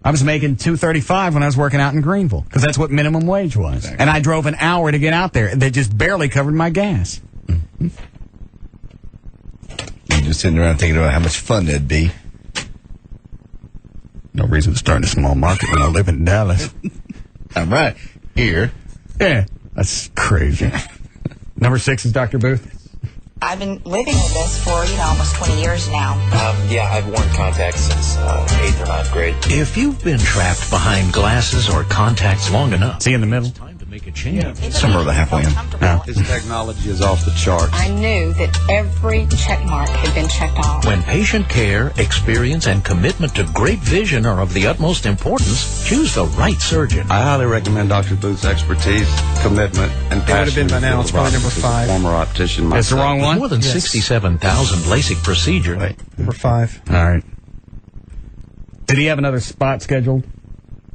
I was making $2.35 when I was working out in Greenville because that's what minimum wage was. Exactly. And I drove an hour to get out there. They just barely covered my gas. Mm-hmm. You're just sitting around thinking about how much fun that'd be. No reason to start in a small market when I live in Dallas. All right. Here. Yeah. That's crazy. Number 6 is Dr. Booth. I've been living with this for, almost 20 years now. Yeah, I've worn contacts since 8th or 9th grade. If you've been trapped behind glasses or contacts long enough, see in the middle. make a change. Somewhere about halfway in. His technology is off the charts. I knew that every check mark had been checked off. When patient care, experience, and commitment to great vision are of the utmost importance, choose the right surgeon. I highly recommend Dr. Booth's expertise, commitment, and passion. It would have been by now. It's probably number 5. Former optician myself. That's the wrong one? More than 67,000 LASIK procedures. Number 5. All right. Did he have another spot scheduled?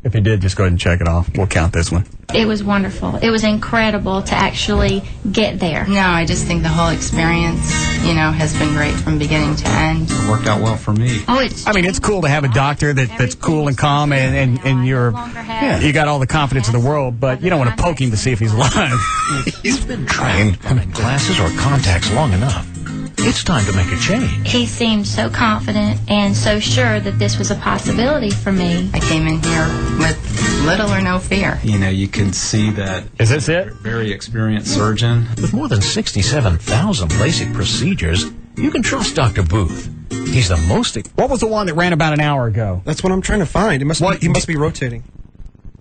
If he did, just go ahead and check it off. We'll count this one. It was wonderful. It was incredible to actually get there. No, I just think the whole experience, has been great from beginning to end. It worked out well for me. It's cool to have a doctor that's cool and calm and you got all the confidence in the world, but you don't want to poke him to see if he's alive. He's been trained in glasses or contacts long enough. It's time to make a change. He seemed so confident and so sure that this was a possibility for me. I came in here with little or no fear. You can see that. Is this it? Very experienced surgeon. With more than 67,000 LASIK procedures, you can trust Dr. Booth. He's the most... What was the one that ran about an hour ago? That's what I'm trying to find. He must be rotating.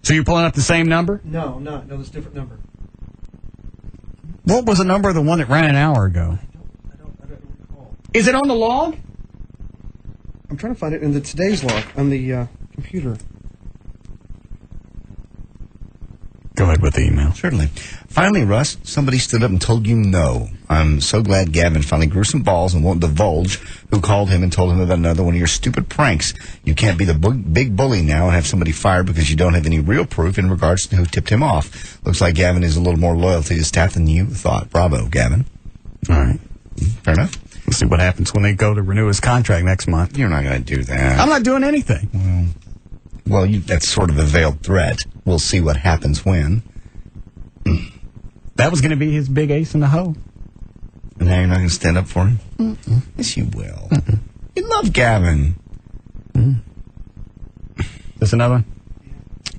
So you're pulling up the same number? No, I'm not. No, there's a different number. What was the number of the one that ran an hour ago? Is it on the log? I'm trying to find it in the today's log on the computer. Go ahead with the email. Certainly. Finally, Russ, somebody stood up and told you no. I'm so glad Gavin finally grew some balls and won't divulge who called him and told him about another one of your stupid pranks. You can't be the big bully now and have somebody fired because you don't have any real proof in regards to who tipped him off. Looks like Gavin is a little more loyal to his staff than you thought. Bravo, Gavin. All right. Fair enough. We'll see what happens when they go to renew his contract next month. You're not going to do that. I'm not doing anything. Well, that's sort of a veiled threat. We'll see what happens when. That was going to be his big ace in the hole. And now you're not going to stand up for him? Mm-mm. Yes, you will. Mm-mm. You love Gavin. This another one?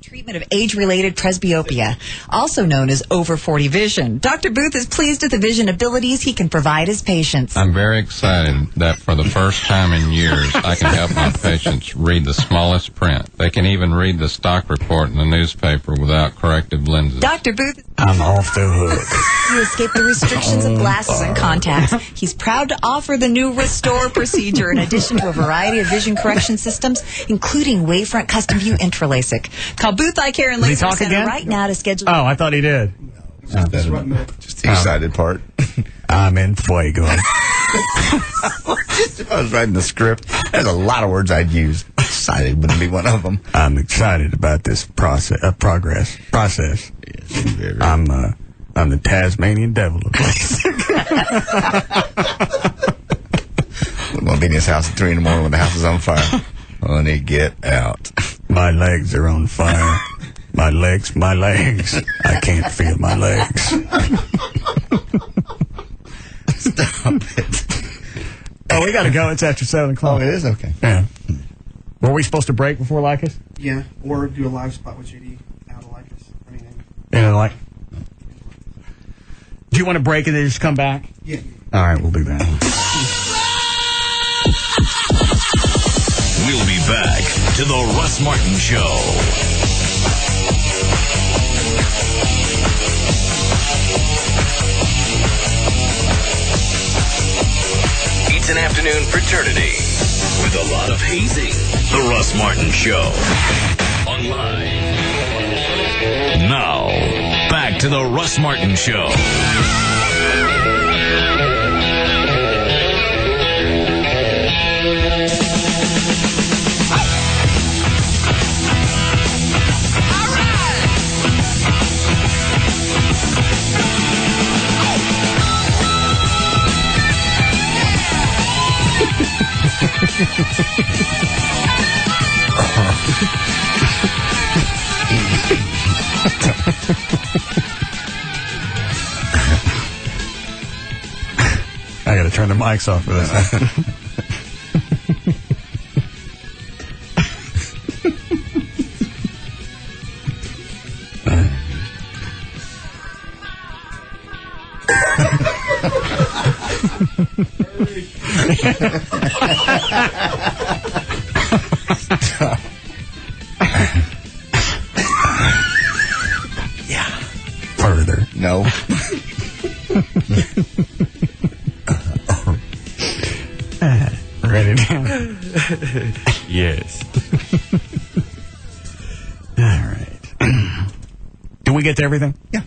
Treatment of age-related presbyopia, also known as over 40 vision. Dr. Booth is pleased with the vision abilities he can provide his patients. I'm very excited that for the first time in years, I can help my patients read the smallest print. They can even read the stock report in the newspaper without corrective lenses. Dr. Booth... I'm off the hook. To escape the restrictions of glasses and contacts, he's proud to offer the new Restore procedure in addition to a variety of vision correction systems, including Wavefront Custom View Intralasik. Call Booth Eye Care and Did he Laser talk Center again? right now to schedule... Oh, I thought he did. Just the excited part. I'm in fuego. If I was writing the script, there's a lot of words I'd use. Excited wouldn't be one of them. I'm excited about this process. Yes, very. I'm the Tasmanian devil of this. We're going to be in his house at 3 in the morning when the house is on fire. Honey, get out. My legs are on fire. My legs. I can't feel my legs. Stop it. Oh, we got to go. It's after 7 o'clock. Oh, it is? Okay. Yeah. Were we supposed to break before Lycus? Yeah, or do a live spot with JD out of Lycus. Do you want to break and then just come back? Yeah. All right, we'll do that. We'll be back to the Russ Martin Show. It's an afternoon fraternity with a lot of hazing. The Russ Martin Show. Online. Now, back to the Russ Martin Show. I got to turn the mics off for this. No. Ready down. Yes. All right. Did we get to everything? Yeah.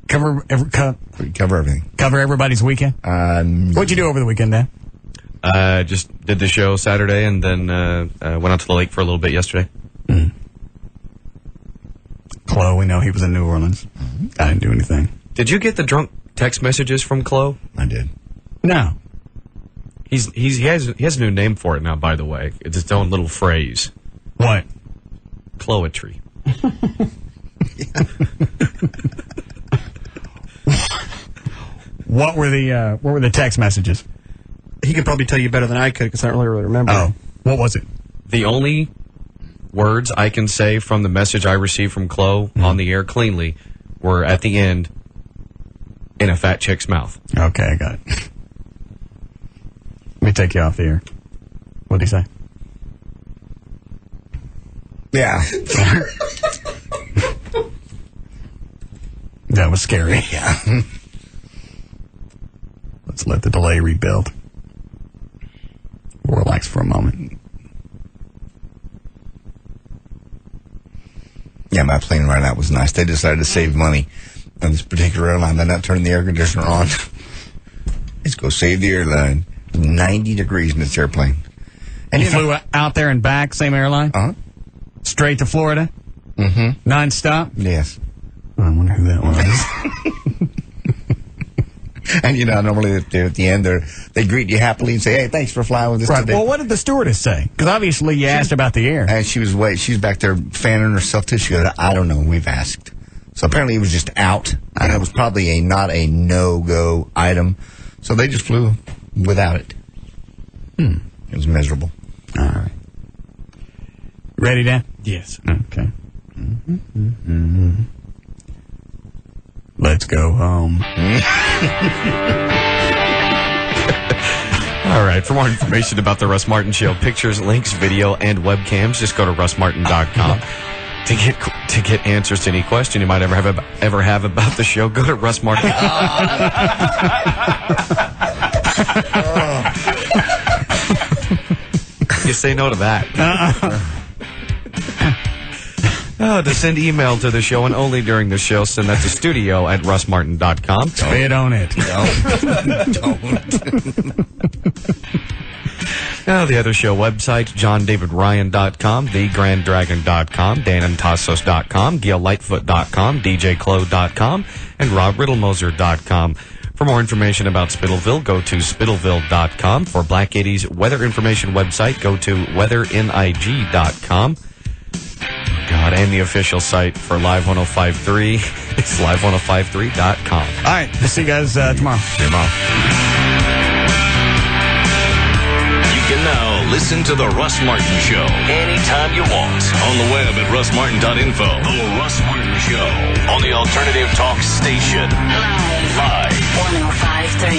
Cover everything. Cover everybody's weekend? What'd you do over the weekend, Dan? Just did the show Saturday and then went out to the lake for a little bit yesterday. Chloe, we know he was in New Orleans. I didn't do anything. Did you get the drunk text messages from Chloe? I did. No. He has a new name for it now, by the way. It's its own little phrase. What? Chloetry. What were the text messages? He could probably tell you better than I could because I don't really remember. Oh, what was it? The only words I can say from the message I received from Chloe on the air cleanly were at the end, in a fat chick's mouth. Okay, I got it. Let me take you off the air. What did he say? Yeah. That was scary. Yeah. Let's let the delay rebuild. We'll relax for a moment. Yeah, my plane ride out was nice. They decided to save money on this particular airline by not turning the air conditioner on. Let's go save the airline. 90 degrees in this airplane. And you flew out there and back, same airline? Uh-huh. Straight to Florida? Mm-hmm. Non-stop? Yes. Oh, I wonder who that was. And normally at the end, they greet you happily and say, "Hey, thanks for flying with us today." Well, what did the stewardess say? Because obviously you asked about the air. And she was back there fanning herself too. She goes, "I don't know. We've asked." So apparently it was just out, and it was probably not a no-go item. So they just flew without it. It was miserable. All right. Ready, Dan? Yes. Okay. Let's go home. All right. For more information about the Russ Martin Show, pictures, links, video, and webcams, just go to russmartin.com. To get answers to any question you might ever have about the show, go to Russ Martin. You say no to that. To send email to the show and only during the show, send that to studio@russmartin.com. Spit on it. Don't. The other show websites, johndavidryan.com, thegranddragon.com, danantassos.com, gaillightfoot.com, djclo.com, and robriddlemoser.com. For more information about Spittleville, go to spittleville.com. For Black 80's weather information website, go to weatherinig.com. God, and the official site for Live 105.3 is live1053.com. All right, we'll see you guys tomorrow. See you tomorrow. You can now listen to The Russ Martin Show anytime you want on the web at russmartin.info. The Russ Martin Show on the Alternative Talk Station. Live.